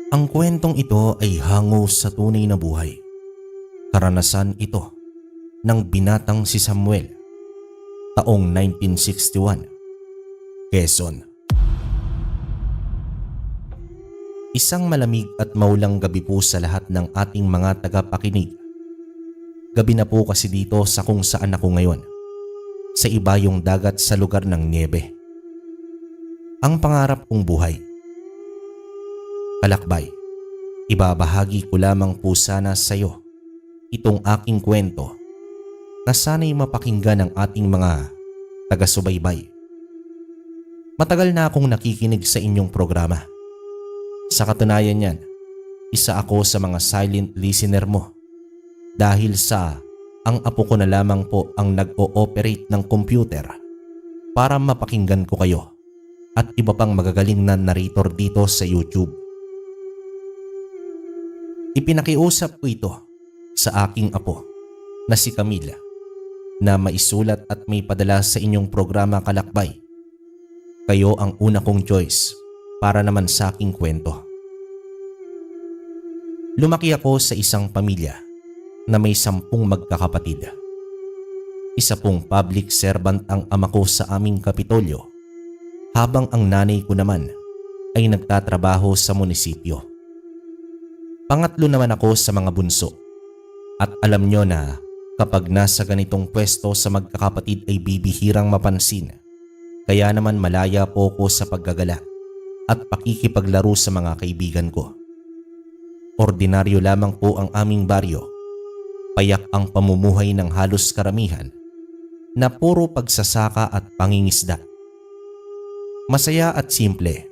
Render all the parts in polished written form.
Ang kwentong ito ay hango sa tunay na buhay. Karanasan ito ng binatang si Samuel, taong 1961, Quezon. Isang malamig at maulang gabi po sa lahat ng ating mga tagapakinig. Gabi na po kasi dito sa kung saan ako ngayon, sa ibayong dagat sa lugar ng niebe. Ang pangarap kong buhay. Kalakbay, ibabahagi ko lamang po sana sa iyo itong aking kwento na sana'y mapakinggan ng ating mga taga-subaybay. Matagal na akong nakikinig sa inyong programa. Sa katunayan yan, isa ako sa mga silent listener mo dahil sa ang apo ko na lamang po ang nag-o-operate ng computer para mapakinggan ko kayo at iba pang magagaling na narrator dito sa YouTube. Ipinakiusap ko ito sa aking apo na si Camila na maisulat at may padala sa inyong programa Kalakbay. Kayo ang una kong choice para naman sa aking kwento. Lumaki ako sa isang pamilya na may 10 magkakapatid. Isa pong public servant ang ama ko sa aming kapitolyo, habang ang nanay ko naman ay nagtatrabaho sa munisipyo. Pangatlo naman ako sa mga bunso, at alam nyo na kapag nasa ganitong pwesto sa magkakapatid ay bibihirang mapansin, kaya naman malaya po ako sa paggagala at pakikipaglaro sa mga kaibigan ko. Ordinaryo lamang po ang aming baryo, payak ang pamumuhay ng halos karamihan na puro pagsasaka at pangingisda. Masaya at simple,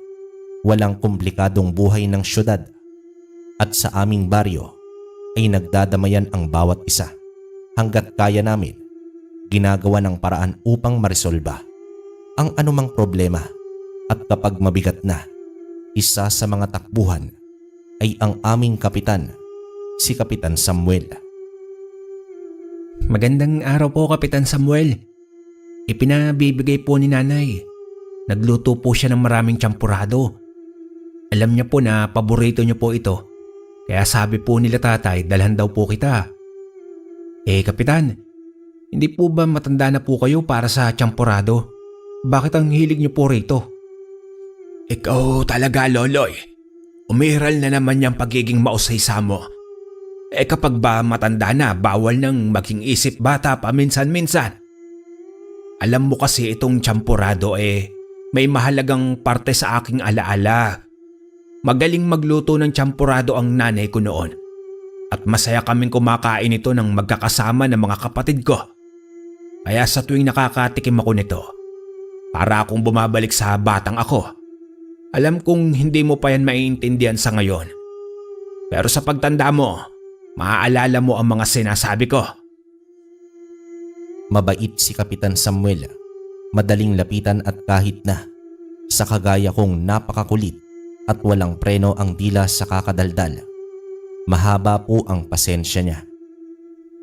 walang komplikadong buhay ng syudad. At sa aming baryo ay nagdadamayan ang bawat isa hanggat kaya namin ginagawa ng paraan upang maresolba ang anumang problema, at kapag mabigat na, isa sa mga takbuhan ay ang aming kapitan, si Kapitan Samuel. Magandang araw po, Kapitan Samuel. Ipinabibigay po ni nanay. Nagluto po siya ng maraming champurado. Alam niya po na paborito niyo po ito. Kaya sabi po nila tatay, dalhan daw po kita. Kapitan, hindi po ba matanda na po kayo para sa champurado? Bakit ang hilig niyo po rito? Ikaw talaga, Loloy. Umiral na naman yung pagiging mausaysa mo. Kapag ba matanda na, bawal nang maging isip bata pa minsan-minsan. Alam mo kasi itong champurado may mahalagang parte sa aking alaala. Magaling magluto ng champurado ang nanay ko noon. At masaya kaming kumakain ito ng magkakasama ng mga kapatid ko. Kaya sa tuwing nakakatikim ako nito, para akong bumabalik sa batang ako. Alam kong hindi mo pa yan maiintindihan sa ngayon. Pero sa pagtanda mo, maaalala mo ang mga sinasabi ko. Mabait si Kapitan Samuel, madaling lapitan at kahit na sa kagaya kong napakakulit at walang preno ang dila sa kakadaldal, mahaba po ang pasensya niya.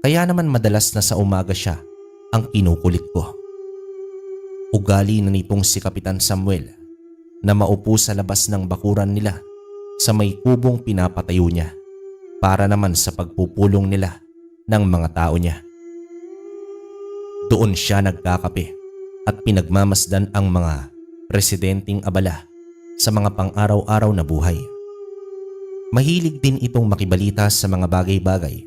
Kaya naman madalas na sa umaga siya ang kinukulit ko. Ugali na nitong si Kapitan Samuel na maupo sa labas ng bakuran nila sa may kubong pinapatayo niya para naman sa pagpupulong nila ng mga tao niya. Doon siya nagkakape at pinagmamasdan ang mga residenteng abala sa mga pang-araw-araw na buhay. Mahilig din itong makibalita sa mga bagay-bagay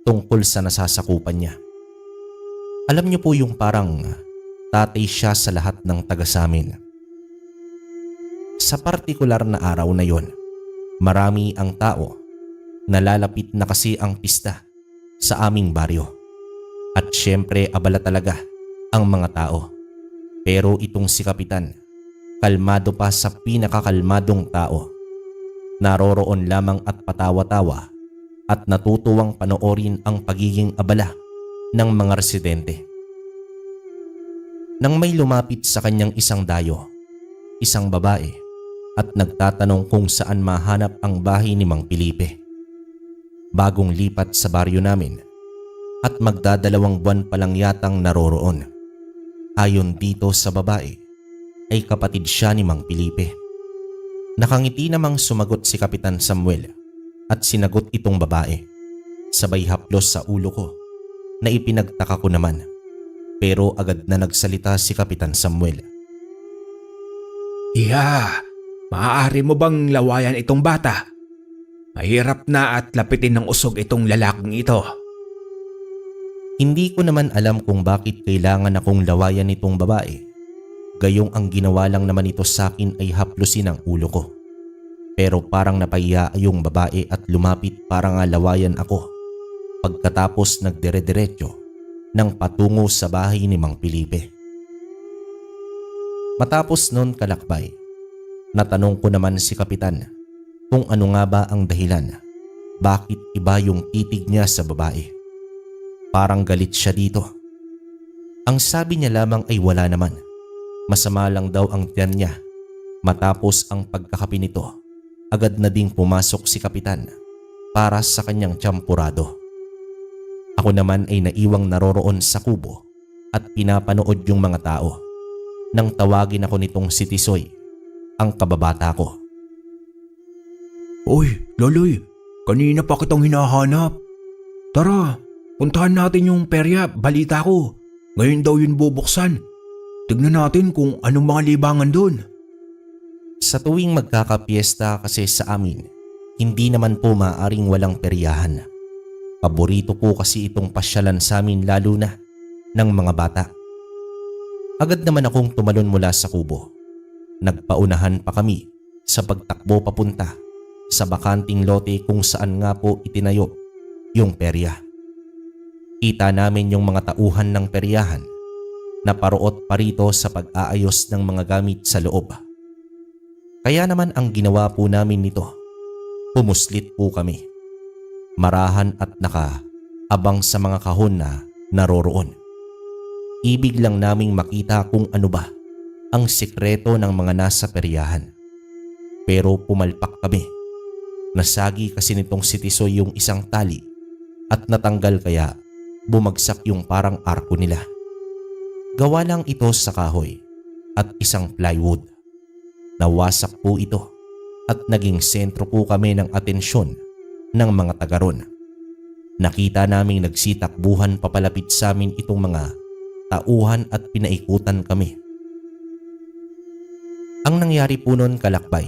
tungkol sa nasasakupan niya. Alam niyo po yung parang tatay siya sa lahat ng taga-samin. Sa partikular na araw na yon, marami ang tao. Nalalapit na kasi ang pista sa aming baryo. At syempre abala talaga ang mga tao. Pero itong si Kapitan, kalmado pa sa pinakakalmadong tao. Naroroon lamang at patawa-tawa at natutuwang panoorin ang pagiging abala ng mga residente. Nang may lumapit sa kanyang isang dayo, isang babae, at nagtatanong kung saan mahanap ang bahay ni Mang Felipe. Bagong lipat sa baryo namin at magdadalawang buwan pa lang yatang naroroon. Ayon dito sa babae, ay kapatid siya ni Mang Felipe. Nakangiti namang sumagot si Kapitan Samuel at sinagot itong babae. Sabay haplos sa ulo ko na ipinagtaka ko naman, pero agad na nagsalita si Kapitan Samuel. Iya, maaari mo bang lawayan itong bata? Mahirap na at lapitin ng usog itong lalaking ito. Hindi ko naman alam kung bakit kailangan akong lawayan nitong babae. Gayong ang ginawa lang naman ito sa akin ay haplusin ang ulo ko. Pero parang napahiya yung babae at lumapit para nga lawayan ako. Pagkatapos nagdire-diretso ng patungo sa bahay ni Mang Felipe. Matapos nun kalakbay, natanong ko naman si Kapitan kung ano nga ba ang dahilan. Bakit iba yung titig niya sa babae? Parang galit siya dito. Ang sabi niya lamang ay wala naman. Masama lang daw ang tiyan niya. Matapos ang pagkakape nito, agad na ding pumasok si Kapitan para sa kanyang tsampurado. Ako naman ay naiwang naroroon sa kubo at pinapanood yung mga tao. Nang tawagin ako nitong si Tisoy, ang kababata ko. Uy, Loloy, kanina pa kitang hinahanap. Tara, puntahan natin yung perya, balita ko. Ngayon daw yun bubuksan. Tignan natin kung anong mga libangan doon. Sa tuwing magkakapiesta kasi sa amin, hindi naman po maaaring walang peryahan. Paborito po kasi itong pasyalan sa amin lalo na ng mga bata. Agad naman akong tumalon mula sa kubo. Nagpaunahan pa kami sa pagtakbo papunta sa bakanting lote kung saan nga po itinayo yung perya. Kita namin yung mga tauhan ng peryahan na paruot parito sa pag-aayos ng mga gamit sa loob. Kaya naman ang ginawa po namin nito, pumuslit po kami. Marahan at nakaabang sa mga kahon na naroroon. Ibig lang naming makita kung ano ba ang sikreto ng mga nasa peryahan. Pero pumalpak kami. Nasagi kasi nitong si Tisoy yung isang tali at natanggal kaya bumagsak yung parang arko nila. Gawa lang ito sa kahoy at isang plywood. Nawasak po ito at naging sentro po kami ng atensyon ng mga tagaron. Nakita naming nagsitakbuhan papalapit sa amin itong mga tauhan at pinaikutan kami. Ang nangyari po noon kalakbay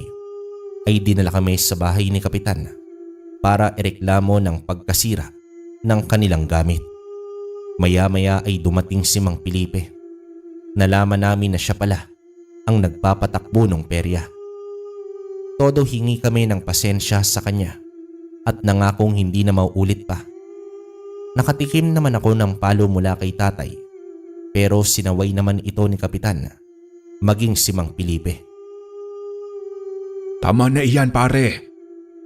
ay dinala kami sa bahay ni Kapitan para ireklamo ng pagkasira ng kanilang gamit. Maya-maya ay dumating si Mang Felipe. Nalaman namin na siya pala ang nagpapatakbo ng perya. Todo hingi kami ng pasensya sa kanya at nangakong hindi na mauulit pa. Nakatikim naman ako ng palo mula kay tatay, pero sinaway naman ito ni Kapitan, maging si Mang Felipe. Tama na iyan pare.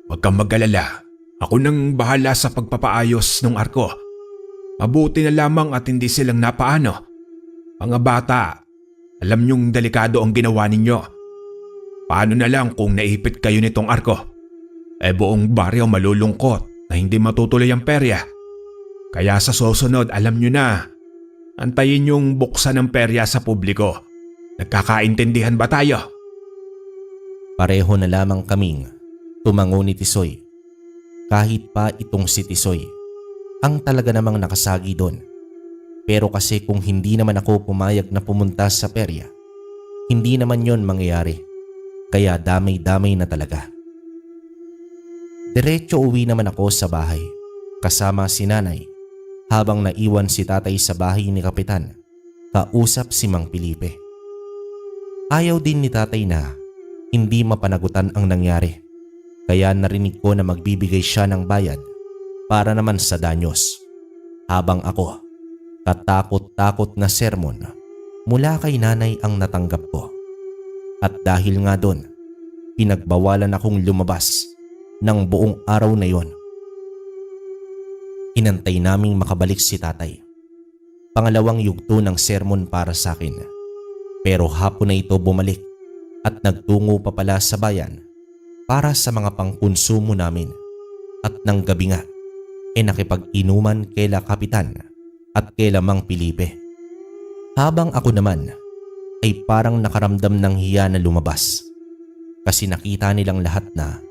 Huwag kang mag-alala. Ako nang bahala sa pagpapaayos ng arko. Mabuti na lamang at hindi silang napaano. Mga bata, alam niyong delikado ang ginawa ninyo. Paano na lang kung naipit kayo nitong arko? Buong baryo malulungkot na hindi matutuloy ang perya. Kaya sa susunod alam niyo na, antayin yung buksan ng perya sa publiko. Nagkakaintindihan ba tayo? Pareho na lamang kaming tumango ni Tisoy. Kahit pa itong si Tisoy ang talaga namang nakasagi doon. Pero kasi kung hindi naman ako pumayag na pumunta sa perya, hindi naman yon mangyayari. Kaya damay-damay na talaga. Diretso uwi naman ako sa bahay kasama si nanay habang naiwan si tatay sa bahay ni Kapitan. Kausap si Mang Felipe. Ayaw din ni tatay na hindi mapanagutan ang nangyari, kaya narinig ko na magbibigay siya ng bayad para naman sa danyos. Habang ako, katakot-takot na sermon mula kay nanay ang natanggap ko. At dahil nga doon, pinagbawalan akong lumabas ng buong araw na yon. Inantay naming makabalik si tatay. Pangalawang yugto ng sermon para sa akin. Pero hapon na ito bumalik at nagtungo pa pala sa bayan para sa mga pangkonsumo namin. At ng gabi nga, nakipag-inuman kaila Kapitan at kaila Mang Felipe. Habang ako naman ay parang nakaramdam ng hiya na lumabas. kasi nakita nilang lahat na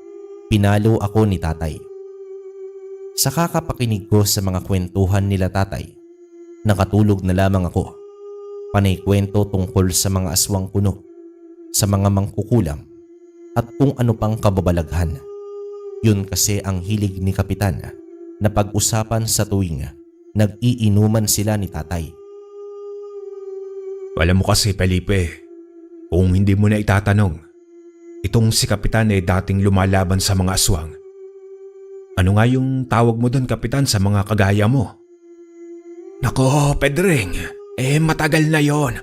pinalo ako ni tatay. Sa kakapakinig ko sa mga kwentuhan nila tatay, nakatulog na lamang ako. Panay kwento tungkol sa mga aswang kuno, sa mga mangkukulam at kung ano pang kababalaghan. Yun kasi ang hilig ni Kapitan na pag-usapan sa tuwing nag-iinuman sila ni tatay. Alam mo kasi Felipe, kung hindi mo na itatanong, itong si Kapitan ay dating lumalaban sa mga aswang. Ano nga yung tawag mo doon Kapitan sa mga kagaya mo? Nako Pedring, matagal na yon.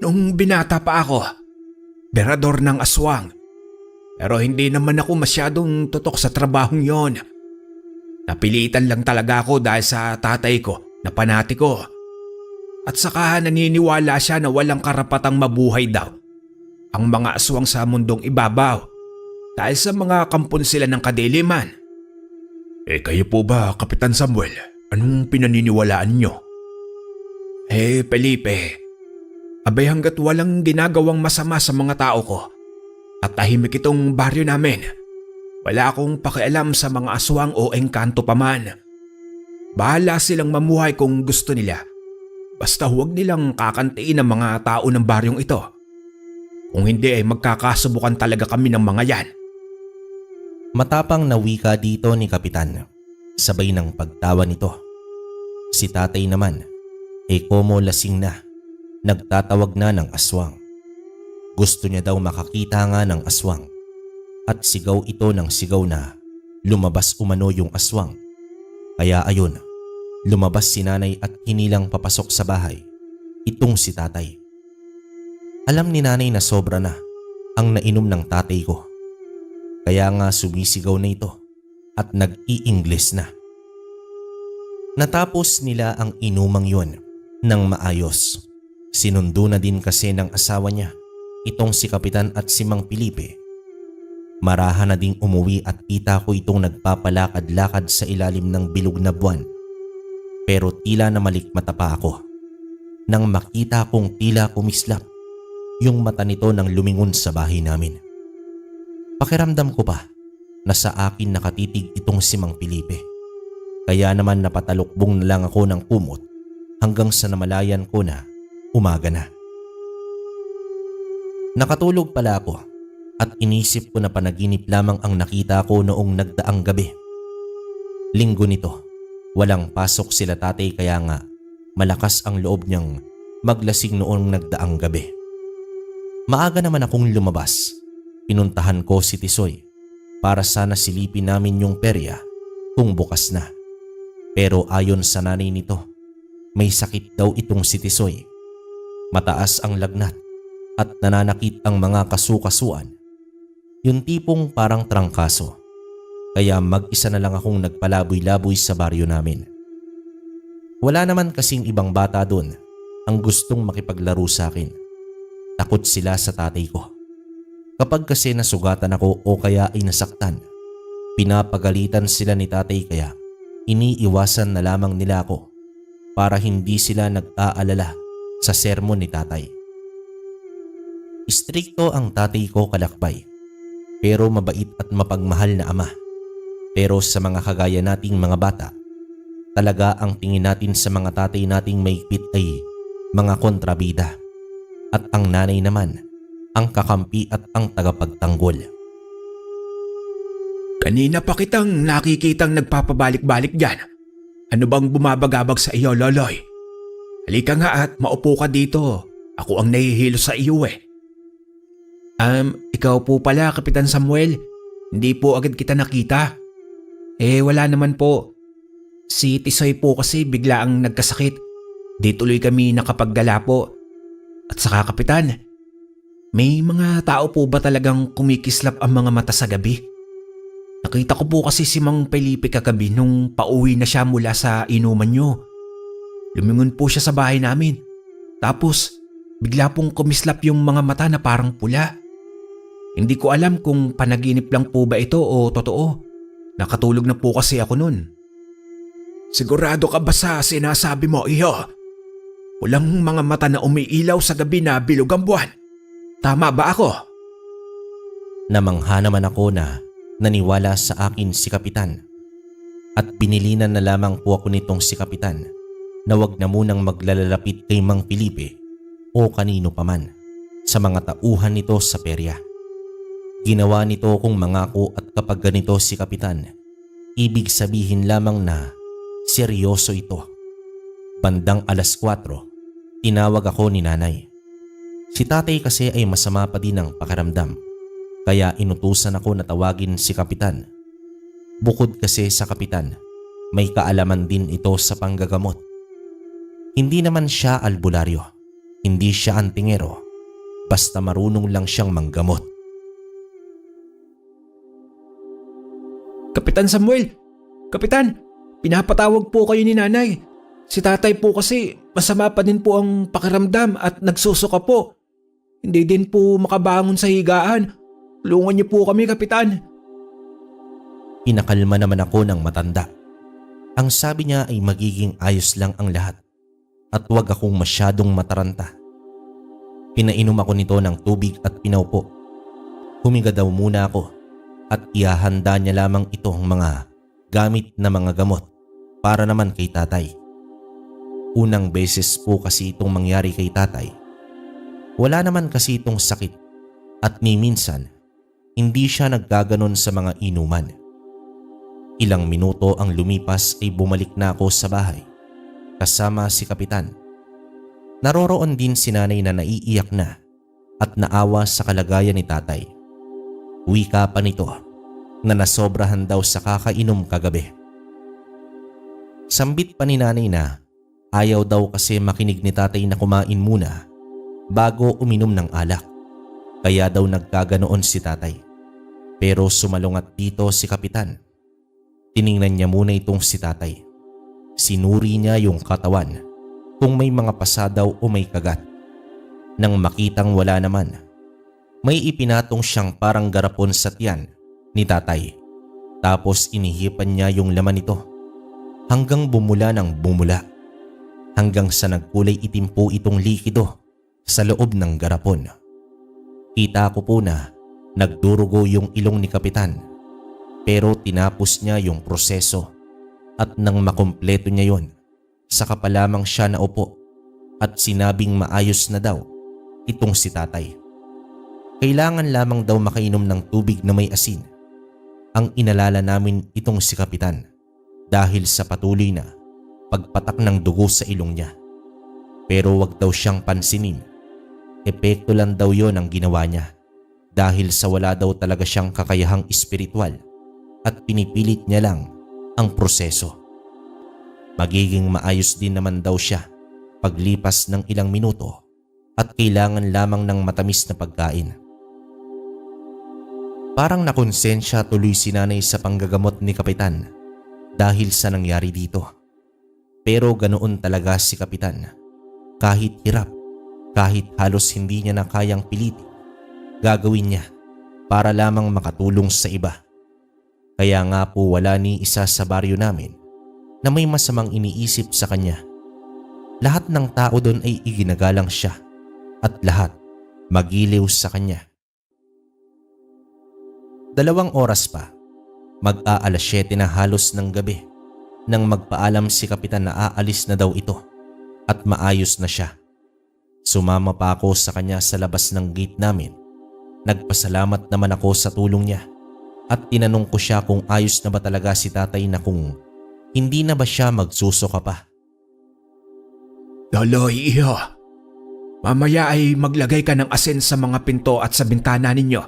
Nung binata pa ako, berador ng aswang. Pero hindi naman ako masyadong tutok sa trabahong yon. Napilitan lang talaga ako dahil sa tatay ko na panatiko. At saka naniniwala siya na walang karapatang mabuhay daw ang mga aswang sa mundong ibabaw dahil sa mga kampon sila ng kadiliman. Kayo po ba, Kapitan Samuel? Anong pinaniniwalaan nyo? Felipe, abay hanggat walang ginagawang masama sa mga tao ko at tahimik itong baryo namin, wala akong pakialam sa mga aswang o engkanto paman. Bahala silang mamuhay kung gusto nila. Basta huwag nilang kakantiin ang mga tao ng baryong ito. Kung hindi ay magkakasubukan talaga kami ng mga yan. Matapang na wika dito ni Kapitan, sabay ng pagtawa nito. Si tatay naman, komo lasing na, nagtatawag na ng aswang. Gusto niya daw makakita nga ng aswang. At sigaw ito ng sigaw na lumabas umano yung aswang. Kaya ayun, lumabas si nanay at hinilang papasok sa bahay. Itong si tatay. Alam ni nanay na sobra na ang nainom ng tatay ko. Kaya nga sumisigaw na ito at nag-i-Ingles na. Natapos nila ang inumang yun ng maayos. Sinundo na din kasi ng asawa niya, itong si Kapitan at si Mang Felipe. Marahan na ding umuwi at kita ko itong nagpapalakad-lakad sa ilalim ng bilog na buwan. Pero tila na malikmata pa ako nang makita kong tila kumislap yung mata nito nang lumingon sa bahay namin. Pakiramdam ko pa na sa akin nakatitig itong si Mang Felipe. Kaya naman napatalukbong na lang ako ng kumot hanggang sa namalayan ko na umaga na. Nakatulog pala ako at inisip ko na panaginip lamang ang nakita ko noong nagdaang gabi. Linggo nito, walang pasok sila tatay kaya nga malakas ang loob niyang maglasing noong nagdaang gabi. Maaga naman akong lumabas. Pinuntahan ko si Tisoy para sana silipin namin yung perya kung bukas na. Pero ayon sa nanay nito, may sakit daw itong si Tisoy. Mataas ang lagnat at nananakit ang mga kasukasuan. Yung tipong parang trangkaso. Kaya mag-isa na lang akong nagpalaboy-laboy sa baryo namin. Wala naman kasing ibang bata doon ang gustong makipaglaro sa akin. Takot sila sa tatay ko. Kapag kasi nasugatan ako o kaya ay nasaktan, pinapagalitan sila ni tatay kaya iniiwasan na lamang nila ako para hindi sila nag-aalala sa sermon ni tatay. Istrikto ang tatay ko kalakbay, pero mabait at mapagmahal na ama. Pero sa mga kagaya nating mga bata, talaga ang tingin natin sa mga tatay nating mahigpit ay mga kontrabida. At ang nanay naman, ang kakampi at ang tagapagtanggol. Kanina pa kitang nakikitang nagpapabalik-balik dyan. Ano bang bumabagabag sa iyo, Loloy? Halika nga at maupo ka dito. Ako ang nahihilo sa iyo Ikaw po pala, Kapitan Samuel. Hindi po agad kita nakita. Wala naman po. Si Tisoy po kasi bigla ang nagkasakit. Di tuloy kami nakapaggala po. At saka Kapitan, may mga tao po ba talagang kumikislap ang mga mata sa gabi? Nakita ko po kasi si Mang Felipe kagabi nung pauwi na siya mula sa inuman nyo. Lumingon po siya sa bahay namin. Tapos bigla pong kumislap yung mga mata na parang pula. Hindi ko alam kung panaginip lang po ba ito o totoo. Nakatulog na po kasi ako nun. Sigurado ka ba sa sinasabi mo, iho? Walang mga mata na umiilaw sa gabi na bilog ang buwan. Tama ba ako? Namangha naman ako na naniwala sa akin si Kapitan at binilinan na lamang po ako nitong si Kapitan na wag na munang maglalalapit kay Mang Felipe o kanino paman sa mga tauhan nito sa perya. Ginawa nito kong mangako at kapag ganito si Kapitan, ibig sabihin lamang na seryoso ito. Bandang 4:00, tinawag ako ni Nanay. Si Tatay kasi ay masama pa din ang pakiramdam, kaya inutusan ako na tawagin si Kapitan. Bukod kasi sa Kapitan, may kaalaman din ito sa panggagamot. Hindi naman siya albularyo, hindi siya antingero, basta marunong lang siyang manggamot. Kapitan Samuel! Kapitan! Pinapatawag po kayo ni Nanay. Si Tatay po kasi masama pa din po ang pakiramdam at nagsusuka po. Hindi din po makabangon sa higaan. Tulungan niyo po kami, Kapitan. Pinakalma naman ako ng matanda. Ang sabi niya ay magiging ayos lang ang lahat at wag akong masyadong mataranta. Pinainom ako nito ng tubig at pinaupo. Humiga daw muna ako at ihahanda niya lamang ito ang mga gamit na mga gamot para naman kay Tatay. Unang beses po kasi itong mangyari kay Tatay. Wala naman kasi itong sakit at ni minsan hindi siya naggaganon sa mga inuman. Ilang minuto ang lumipas ay bumalik na ako sa bahay kasama si Kapitan. Naroroon din si Nanay na naiiyak na at naawa sa kalagayan ni Tatay. Wika pa nito na nasobrahan daw sa kakainom kagabi. Sambit pa ni Nanay na ayaw daw kasi makinig ni Tatay na kumain muna bago uminom ng alak. Kaya daw nagkaganoon si Tatay. Pero sumalungat dito si Kapitan. Tiningnan niya muna itong si Tatay. Sinuri niya yung katawan kung may mga pasa daw o may kagat. Nang makitang wala naman, may ipinatong siyang parang garapon sa tiyan ni Tatay. Tapos inihipan niya yung laman nito hanggang bumula ng bumula. Hanggang sa nagkulay itim po itong likido sa loob ng garapon. Kita ko po na nagdurugo yung ilong ni Kapitan, pero tinapos niya yung proseso at nang makumpleto niya yon, saka pa lamang siya naupo at sinabing maayos na daw itong si Tatay. Kailangan lamang daw makainom ng tubig na may asin. Ang inalala namin itong si Kapitan dahil sa patuloy na pagpatak ng dugo sa ilong niya. Pero wag daw siyang pansinin. Epekto lang daw yon ang ginawa niya dahil sa wala daw talaga siyang kakayahang espiritual at pinipilit niya lang ang proseso. Magiging maayos din naman daw siya paglipas ng ilang minuto at kailangan lamang ng matamis na pagkain. Parang nakonsensya tuloy si Nanay sa panggagamot ni Kapitan dahil sa nangyari dito. Pero ganoon talaga si Kapitan. Kahit hirap, kahit halos hindi niya na kayang pilitin, gagawin niya para lamang makatulong sa iba. Kaya nga po wala ni isa sa baryo namin na may masamang iniisip sa kanya. Lahat ng tao doon ay iginagalang siya at lahat magiliw sa kanya. 2 oras pa, mag-aalas 7 na halos ng gabi nang magpaalam si Kapitan na aalis na daw ito at maayos na siya. Sumama pa ako sa kanya sa labas ng gate namin. Nagpasalamat naman ako sa tulong niya at tinanong ko siya kung ayos na ba talaga si Tatay na kung hindi na ba siya magsusuka pa. Loloy, iho. Mamaya ay maglagay ka ng asin sa mga pinto at sa bintana ninyo.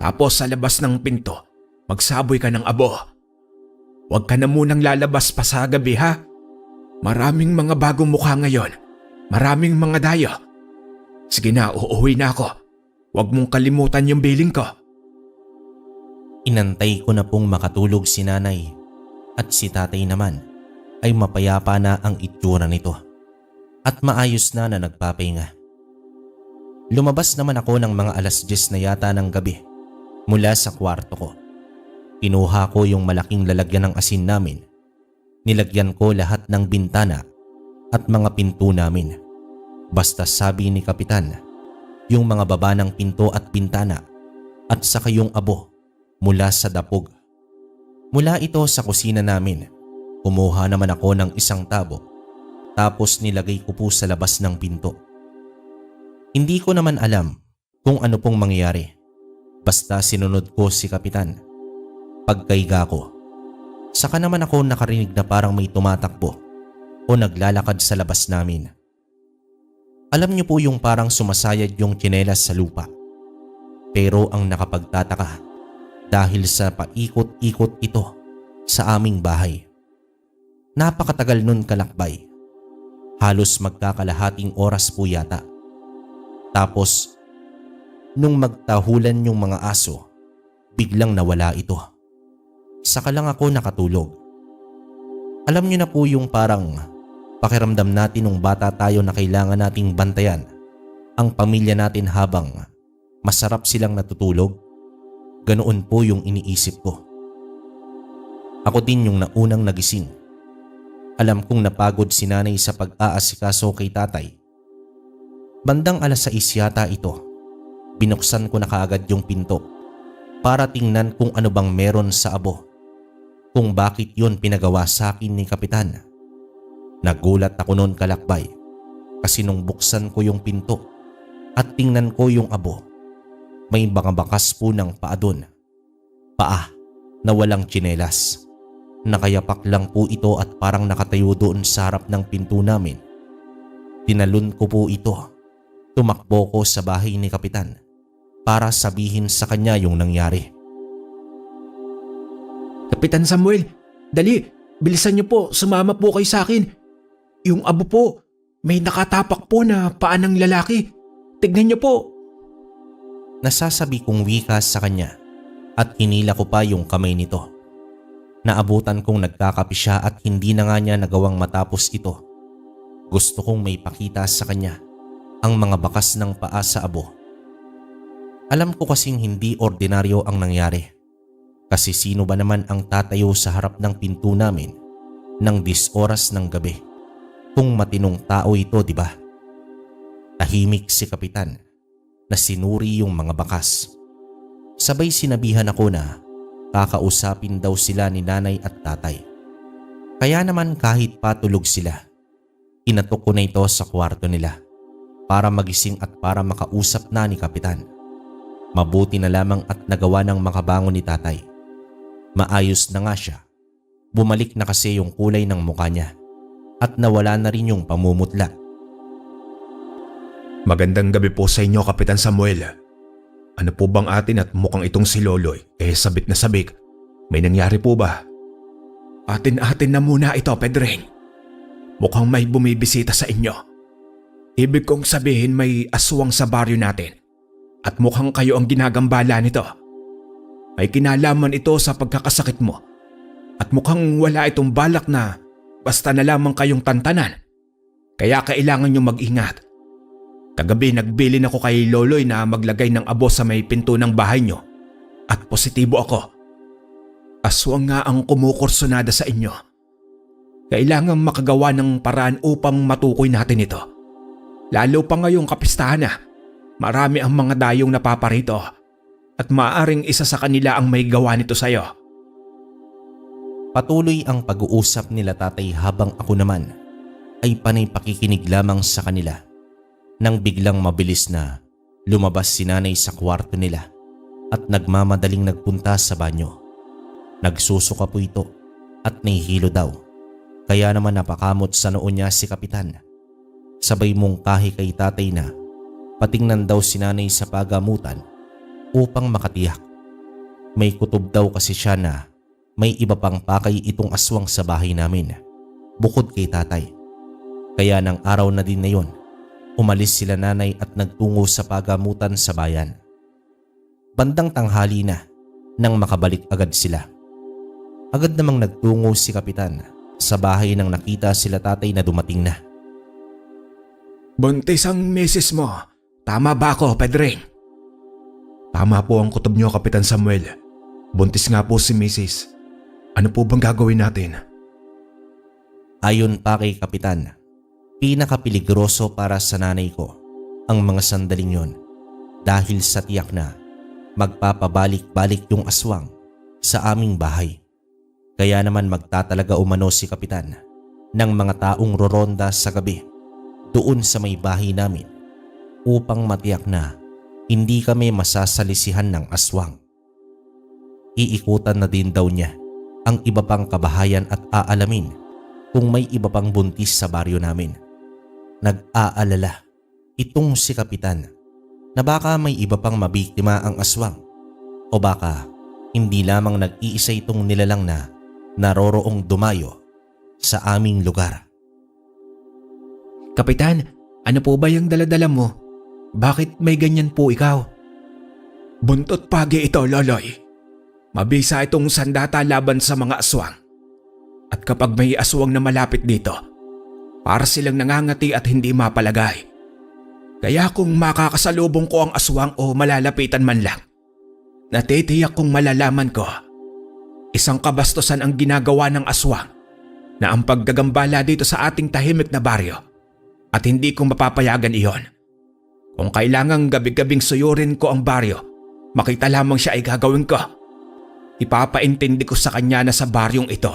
Tapos sa labas ng pinto, magsaboy ka ng abo. Huwag ka na munang lalabas pa sa gabi, ha? Maraming mga bagong mukha ngayon. Maraming mga dayo. Sige na, uuwi na ako. Huwag mong kalimutan yung billing ko. Inantay ko na pong makatulog si Nanay at si Tatay naman ay mapayapa na ang itsura nito at maayos na nagpapahinga. Lumabas naman ako ng mga 10:00 na yata ng gabi mula sa kwarto ko. Kinuha ko yung malaking lalagyan ng asin namin. Nilagyan ko lahat ng bintana at mga pinto namin. Basta sabi ni Kapitan, yung mga baba ng pinto at bintana at saka yung abo mula sa dapog. Mula ito sa kusina namin, kumuha naman ako ng isang tabo tapos nilagay ko po sa labas ng pinto. Hindi ko naman alam kung ano pong mangyayari. Basta sinunod ko si Kapitan. Pagkaiga ko, saka naman ako nakarinig na parang may tumatakbo o naglalakad sa labas namin. Alam niyo po yung parang sumasayad yung tsinelas sa lupa. Pero ang nakapagtataka, dahil sa paikot-ikot ito sa aming bahay. Napakatagal nun kalakbay. Halos magkakalahating oras po yata. Tapos, nung magtahulan yung mga aso, biglang nawala ito. Saka lang ako nakatulog. Alam niyo na po yung parang pakiramdam natin nung bata tayo na kailangan nating bantayan ang pamilya natin habang masarap silang natutulog. Ganoon po yung iniisip ko. Ako din yung naunang nagising. Alam kong napagod si nanay sa pag-aasikaso kay tatay. Bandang 6:00 yata ito. Binuksan ko na kaagad yung pinto para tingnan kung ano bang meron sa abo. Kung bakit yon pinagawa sa akin ni Kapitan. Nagulat ako noon kalakbay kasi nung buksan ko yung pinto at tingnan ko yung abo, may bakas po ng paa doon. Paa na walang tsinelas. Nakayapak lang po ito at parang nakatayo doon sa harap ng pinto namin. Tinalon ko po ito. Tumakbo ko sa bahay ni Kapitan para sabihin sa kanya yung nangyari. Kapitan Samuel, dali, bilisan niyo po, sumama po kayo sa akin. Yung abo po, may nakatapak po na paa ng lalaki. Tignan niyo po. Nasasabi kong wika sa kanya at hinila ko pa yung kamay nito. Naabutan kong nagkakapi siya at hindi na nga niya nagawang matapos ito. Gusto kong may pakita sa kanya ang mga bakas ng paa sa abo. Alam ko kasing hindi ordinaryo ang nangyari. Kasi sino ba naman ang tatayo sa harap ng pinto namin ng 10 oras ng gabi? Kung matinong tao ito, di ba? Tahimik si Kapitan na sinuri yung mga bakas. Sabay sinabihan ako na kakausapin daw sila ni nanay at tatay. Kaya naman kahit patulog sila, inatok ko na ito sa kwarto nila para magising at para makausap na ni Kapitan. Mabuti na lamang at nagawa ng makabangon ni tatay. Maayos na nga siya. Bumalik na kasi yung kulay ng mukha niya at nawala na rin yung pamumutla. Magandang gabi po sa inyo, Kapitan Samuel. Ano po bang atin at mukhang itong si Loloy, sabik na sabik. May nangyari po ba? Atin-atin na muna ito, Pedreng. Mukhang may bumibisita sa inyo. Ibig kong sabihin may aswang sa baryo natin at mukhang kayo ang ginagambala nito. May kinalaman ito sa pagkakasakit mo at mukhang wala itong balak na basta na lamang kayong tantanan. Kaya kailangan nyo mag-ingat. Kagabi nagbilin ako kay Loloy na maglagay ng abo sa may pinto ng bahay nyo at positibo ako. Aswang nga ang kumukursonada sa inyo. Kailangan makagawa ng paraan upang matukoy natin ito. Lalo pa ngayong kapistahan na. Marami ang mga dayong napaparito at maaaring isa sa kanila ang may gawa nito sa'yo. Patuloy ang pag-uusap nila tatay habang ako naman ay panay pakikinig lamang sa kanila. Nang biglang mabilis na lumabas si nanay sa kwarto nila at nagmamadaling nagpunta sa banyo. Nagsusuka po ito at nahihilo daw. Kaya naman napakamot sa noo niya si Kapitan. Sabay mungkahi kay tatay na patingnan daw si nanay sa pagamutan upang makatiyak. May kutob daw kasi siya na may iba pang pakay itong aswang sa bahay namin bukod kay tatay. Kaya ng araw na din na yon, umalis sila nanay at nagtungo sa pagamutan sa bayan. Bandang tanghali na nang makabalik agad sila. Agad namang nagtungo si Kapitan sa bahay nang nakita sila tatay na dumating na. Buntis ang misis mo. Tama ba ako, Pedreng? Tama po ang kutob niyo, Kapitan Samuel. Buntis nga po si misis. Ano po bang gagawin natin? Ayon pa kay Kapitan, pinakapiligroso para sa nanay ko ang mga sandaling yon dahil sa tiyak na magpapabalik-balik yung aswang sa aming bahay. Kaya naman magtatalaga umano si Kapitan ng mga taong roronda sa gabi doon sa may bahay namin upang matiyak na hindi kami masasalisihan ng aswang. Iikutan na din daw niya ang iba pang kabahayan at aalamin kung may iba pang buntis sa baryo namin. Nag-aalala itong si Kapitan na baka may iba pang mabiktima ang aswang o baka hindi lamang nag-iisa itong nilalang na naroroong dumayo sa aming lugar. Kapitan, ano po ba yung daladala mo? Bakit may ganyan po ikaw? Buntot pagi ito, Loloy. Mabisa itong sandata laban sa mga aswang. At kapag may aswang na malapit dito, para silang nangangati at hindi mapalagay. Kaya kung makakasalubong ko ang aswang o malalapitan man lang, natitiyak kong malalaman ko, isang kabastusan ang ginagawa ng aswang na ang paggagambala dito sa ating tahimik na baryo at hindi ko mapapayagan iyon. Kung kailangang gabi-gabing suyurin ko ang baryo, makita lamang siya ay gagawin ko. Ipapaintindi ko sa kanya na sa baryong ito,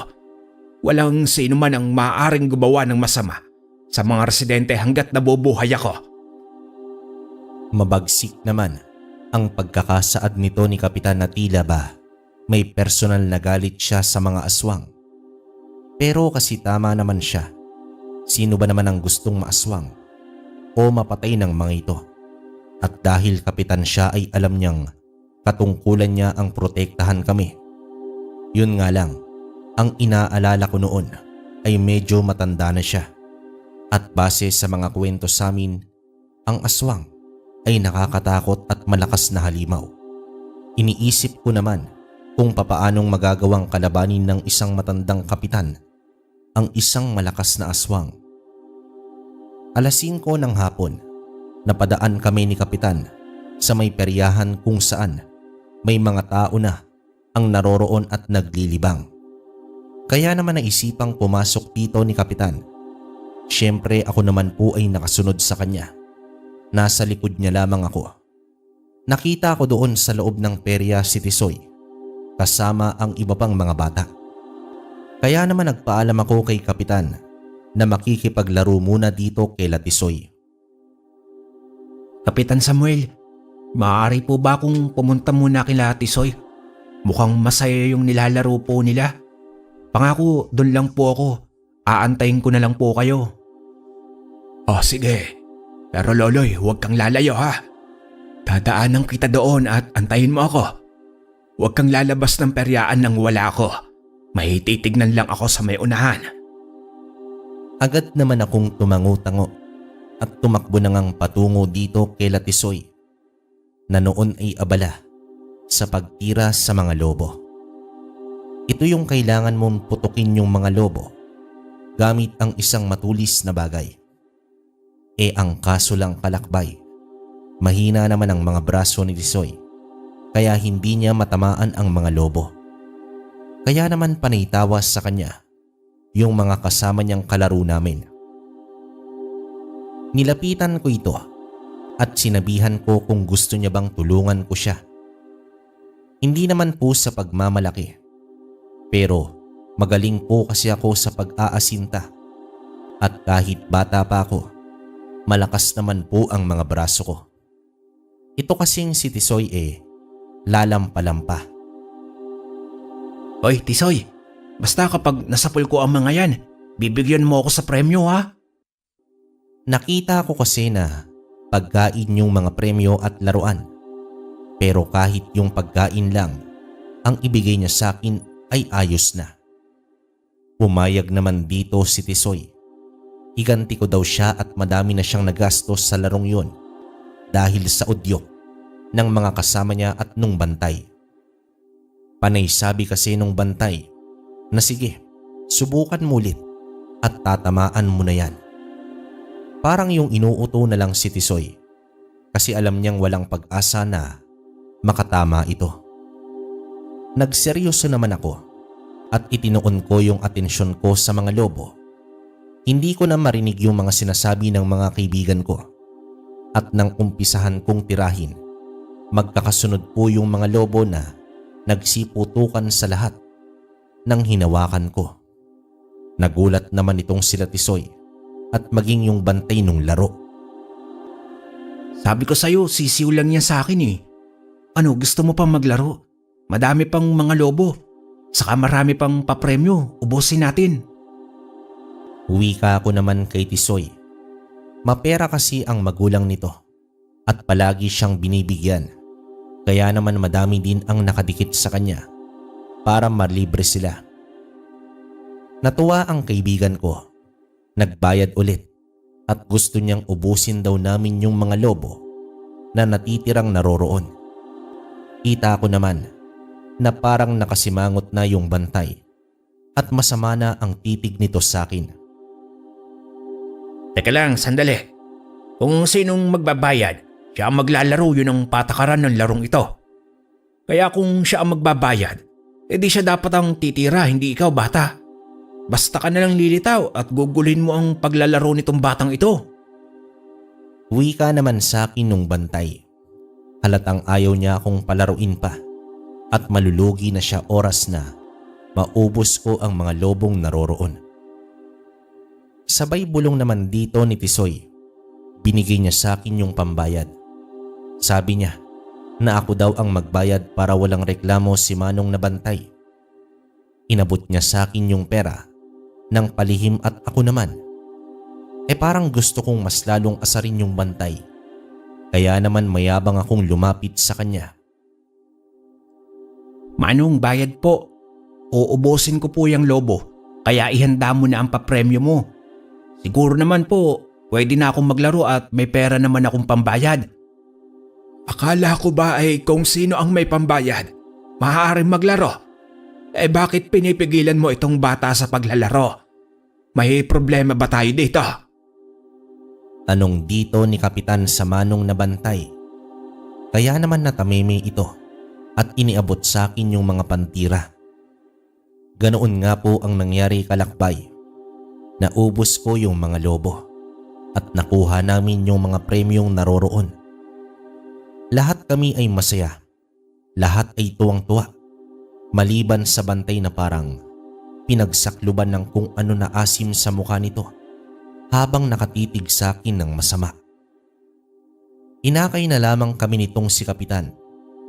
walang sino man ang maaaring gumawa ng masama sa mga residente hanggat nabubuhay ako. Mabagsik naman ang pagkakasaad nito ni Kapitan na tila ba may personal na galit siya sa mga aswang. Pero kasi tama naman siya. Sino ba naman ang gustong maaswang o mapatay ng mga ito? At dahil kapitan siya ay alam niyang katungkulan niya ang protektahan kami. Yun nga lang, ang inaalala ko noon ay medyo matanda na siya. At base sa mga kwento sa amin, ang aswang ay nakakatakot at malakas na halimaw. Iniisip ko naman kung papaanong magagawang kalabanin ng isang matandang kapitan ang isang malakas na aswang. 5:00 ng hapon, napadaan kami ni Kapitan sa may peryahan kung saan may mga tao na ang naroroon at naglilibang. Kaya naman naisipang pumasok dito ni Kapitan. Siyempre ako naman po ay nakasunod sa kanya. Nasa likod niya lamang ako. Nakita ko doon sa loob ng perya si Tisoy kasama ang iba pang mga bata. Kaya naman nagpaalam ako kay Kapitan na makikipaglaro muna dito kay Tisoy. Kapitan Samuel, maaari po ba kung pumunta muna kila Tisoy? Mukhang masaya yung nilalaro po nila. Pangako, doon lang po ako. Aantayin ko na lang po kayo. Oh sige, pero Loloy, huwag kang lalayo ha. Dadaanan kita doon at antayin mo ako. Huwag kang lalabas ng peryaan nang wala ako. May titignan lang ako sa may unahan. Agad naman akong tumango-tango at tumakbo na ngang patungo dito kay Tisoy na noon ay abala sa pagtira sa mga lobo. Ito yung kailangan mong putukin yung mga lobo gamit ang isang matulis na bagay. Ang kaso lang kalakbay, mahina naman ang mga braso ni Tisoy kaya hindi niya matamaan ang mga lobo. Kaya naman panaytawas sa kanya yung mga kasama niyang kalaro namin. Nilapitan ko ito at sinabihan ko kung gusto niya bang tulungan ko siya. Hindi naman po sa pagmamalaki, pero magaling po kasi ako sa pag-aasinta at kahit bata pa ako, malakas naman po ang mga braso ko. Ito kasing si Tisoy lalampalampa. Hoy Tisoy, basta kapag nasapul ko ang mga yan, bibigyan mo ako sa premyo ha? Nakita ko kasi na pagkain yung mga premyo at laruan. Pero kahit yung pagkain lang ang ibigay niya sa akin ay ayos na. Pumayag naman dito si Tisoy. Higanti ko daw siya at madami na siyang nagastos sa larong yun dahil sa udyok ng mga kasama niya at nung bantay. Panay sabi kasi nung bantay na sige, subukan mo ulit at tatamaan mo na yan. Parang yung inuuto na lang si Tisoy kasi alam niyang walang pag-asa na makatama ito. Nagseryoso naman ako at itinuon ko yung atensyon ko sa mga lobo. Hindi ko na marinig yung mga sinasabi ng mga kaibigan ko at nang umpisahan kong tirahin, Magkakasunod po yung mga lobo na nagsiputukan sa lahat ng hinawakan ko. Nagulat naman itong sila Tisoy at maging yung bantay nung laro. Sabi ko sa'yo, sisiw lang yan sa akin eh. Ano, gusto mo pang maglaro? Madami pang mga lobo. Saka marami pang papremyo, ubusin natin. Wika ko naman kay Tisoy. Mapera kasi ang magulang nito at palagi siyang binibigyan. Kaya naman madami din ang nakadikit sa kanya para malibre sila. Natuwa ang kaibigan ko. Nagbayad ulit at gusto niyang ubusin daw namin yung mga lobo na natitirang naroroon. Kita ko naman na parang nakasimangot na yung bantay at masama na ang titig nito sa akin. Teka lang, sandali. Kung sinong magbabayad, siya ang maglalaro, yun ang patakaran ng larong ito. Kaya kung siya ang magbabayad, edi siya dapat ang titira, hindi ikaw bata. Basta ka na lang lilitaw at gugulin mo ang paglalaro nitong batang ito. Wika naman sa akin nung bantay. Halatang ayaw niya akong palaruin pa at malulugi na siya oras na maubos ko ang mga lobong naroroon. Sabay bulong naman dito ni Tisoy. Binigay niya sa akin yung pambayad. Sabi niya na ako daw ang magbayad para walang reklamo si Manong na bantay. Inabot niya sa akin yung pera ng palihim at ako naman. Parang gusto kong mas lalong asarin yung bantay. Kaya naman mayabang akong lumapit sa kanya. Manong, bayad po. Uubusin ko po yung lobo, kaya ihanda mo na ang papremyo mo. Siguro naman po, pwede na akong maglaro at may pera naman akong pambayad. Akala ko ba ay kung sino ang may pambayad, maaaring maglaro? Bakit pinipigilan mo itong bata sa paglalaro? May problema ba tayo dito? Tanong dito ni Kapitan sa Manong na bantay. Kaya naman natamimi ito at iniabot sa akin yung mga pantira. Ganoon nga po ang nangyari kalakbay. Naubos ko yung mga lobo at nakuha namin yung mga premyong naroroon. Lahat kami ay masaya. Lahat ay tuwang-tuwa. Maliban sa bantay na parang pinagsakluban ng kung ano na asim sa mukha nito habang nakatitig sa akin ng masama. Inakay na lamang kami nitong si Kapitan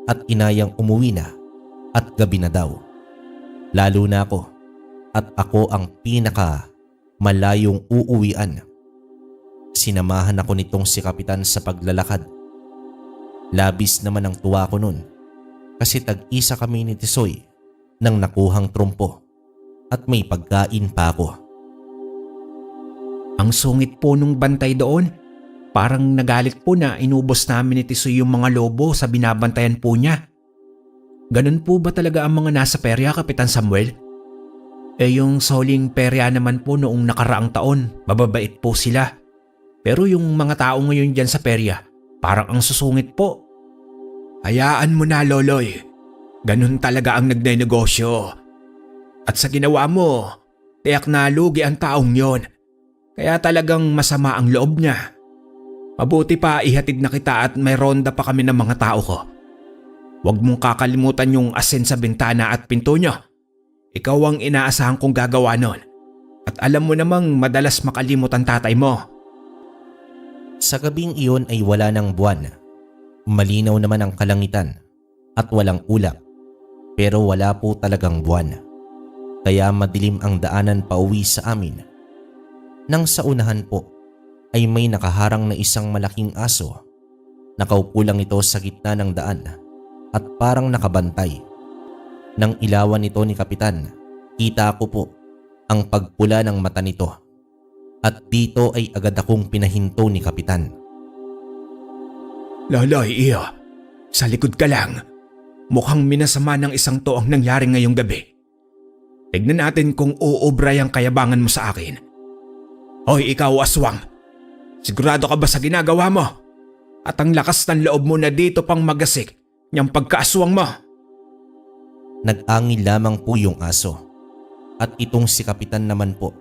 at inayang umuwi na at gabi na daw. Lalo na ako at ako ang pinaka malayong uuwian. Sinamahan ako nitong si Kapitan sa paglalakad. Labis naman ang tuwa ko nun kasi tag-isa kami ni Tisoy ng nakuhang trumpo at may pagkain pa ako. Ang sungit po nung bantay doon. Parang nagalit po na inubos namin ni Tisoy yung mga lobo sa binabantayan po niya. Ganun po ba talaga ang mga nasa perya, Kapitan Samuel? Yung soling perya naman po noong nakaraang taon, mababait po sila. Pero yung mga tao ngayon dyan sa perya, parang ang susungit po. Hayaan mo na, Loloy. Ganun talaga ang nagnenegosyo. At sa ginawa mo, tiyak na lugi ang taong yon. Kaya talagang masama ang loob niya. Mabuti pa ihatid na kita at may ronda pa kami ng mga tao ko. Huwag mong kakalimutan yung asin sa bintana at pinto niyo. Ikaw ang inaasahan kong gagawa nun. At alam mo namang madalas makalimot ang tatay mo. Sa gabing iyon ay wala ng buwan. Malinaw naman ang kalangitan at walang ulap, pero wala po talagang buwan. Kaya madilim ang daanan pauwi sa amin. Nang sa unahan po ay may nakaharang na isang malaking aso. Nakaupo lang ito sa gitna ng daan at parang nakabantay. Nang ilawan nito ni Kapitan, kita ko po ang pagpula ng mata nito. At dito ay agad akong pinahinto ni Kapitan. Loloy, iyo. Sa likod ka lang. Mukhang minasama ng isang to ang nangyari ngayong gabi. Tignan natin kung uubra ang kayabangan mo sa akin. Hoy, ikaw aswang. Sigurado ka ba sa ginagawa mo? At ang lakas ng loob mo na dito pang magasik niyang pagkaaswang mo? Nag-angil lamang po yung aso. At itong si Kapitan naman po,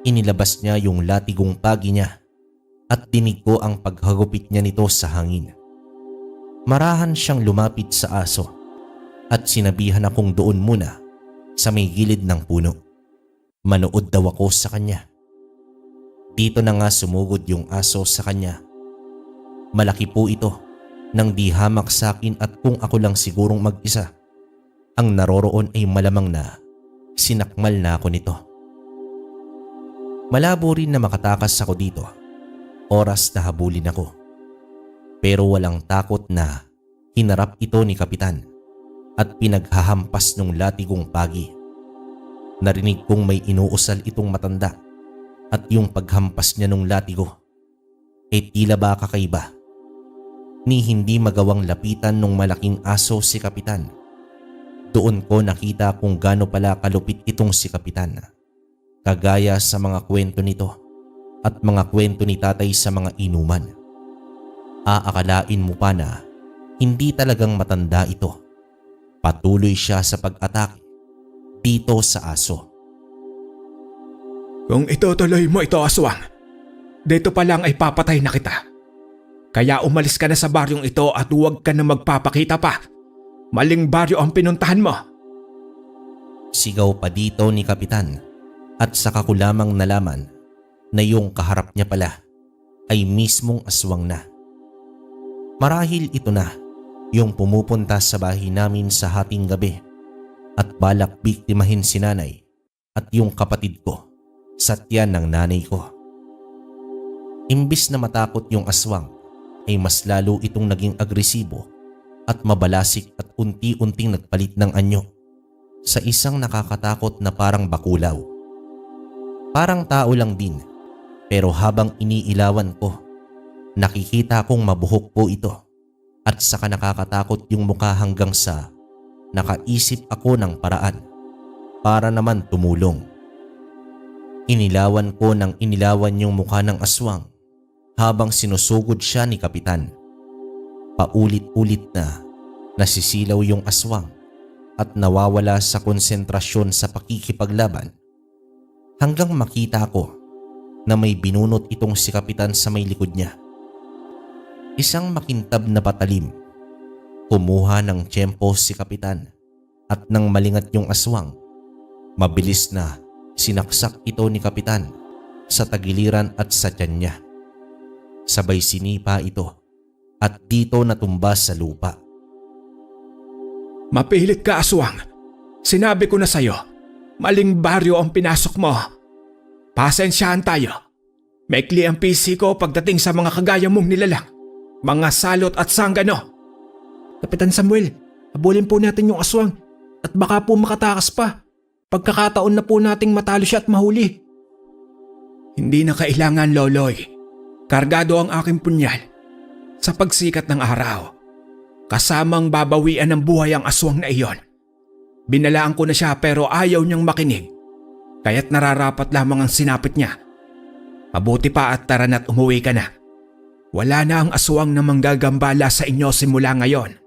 inilabas niya yung latigong pagi niya at dinig ko ang paghagupit niya nito sa hangin. Marahan siyang lumapit sa aso at sinabihan akong doon muna sa may gilid ng puno. Manood daw ako sa kanya. Dito na nga sumugod yung aso sa kanya. Malaki po ito nang di hamak sa akin at kung ako lang sigurong mag-isa, ang naroroon ay malamang na sinakmal na ako nito. Malabo rin na makatakas ako dito. Oras na habulin ako. Pero walang takot na hinarap ito ni Kapitan at pinaghahampas nung latigong pagi. Narinig kong may inuusal itong matanda at yung paghampas niya nung latigo tila ba kakaiba. Ni hindi magawang lapitan nung malaking aso si Kapitan. Doon ko nakita kung gaano pala kalupit itong si Kapitan. Kagaya sa mga kwento nito at mga kwento ni tatay sa mga inuman. Aakalain mo pa na hindi talagang matanda ito. Patuloy siya sa pag-atake dito sa aso. Kung itutuloy mo ito, aswang, dito pa lang ay papatay na kita. Kaya umalis ka na sa baryong ito at huwag ka na magpapakita pa. Maling baryo ang pinuntahan mo. Sigaw pa dito ni Kapitan at saka ko lamang nalaman na yung kaharap niya pala ay mismong aswang na. Marahil ito na yung pumupunta sa bahay namin sa hating gabi at balak biktimahin si nanay at yung kapatid ko sa tiyan ng nanay ko. Imbis na matakot yung aswang ay mas lalo itong naging agresibo at mabalasik at unti-unting nagpalit ng anyo sa isang nakakatakot na parang bakulaw. Parang tao lang din, pero habang iniilawan ko, nakikita kong mabuhok po ito at saka nakakatakot yung mukha hanggang sa nakaisip ako ng paraan para naman tumulong. Inilawan ko ng inilawan yung mukha ng aswang habang sinusugod siya ni Kapitan. Paulit-ulit na nasisilaw yung aswang at nawawala sa konsentrasyon sa pakikipaglaban hanggang makita ko na may binunot itong si Kapitan sa may likod niya. Isang makintab na patalim. Kumuha ng tiyempo si Kapitan at nang malingat yung aswang, mabilis na sinaksak ito ni Kapitan sa tagiliran at sa tiyan niya. Sabay sinipa ito at dito natumba sa lupa. Mapilit ka, aswang. Sinabi ko na sa'yo, maling baryo ang pinasok mo. Pasensyahan tayo. Maikli ang PC ko pagdating sa mga kagaya mong nilalang. Mga salot at sanggano. Kapitan Samuel, habulin po natin yung aswang at baka po makatakas pa. Pagkakataon na po nating matalo siya at mahuli. Hindi na kailangan, Loloy. Kargado ang aking punyal. Sa pagsikat ng araw, kasamang babawian ng buhay ang aswang na iyon. Binalaan ko na siya pero ayaw niyang makinig. Kaya't nararapat lamang ang sinapit niya. Mabuti pa at tara na't umuwi ka na. Wala na ang aswang na manggagambala sa inyo simula ngayon.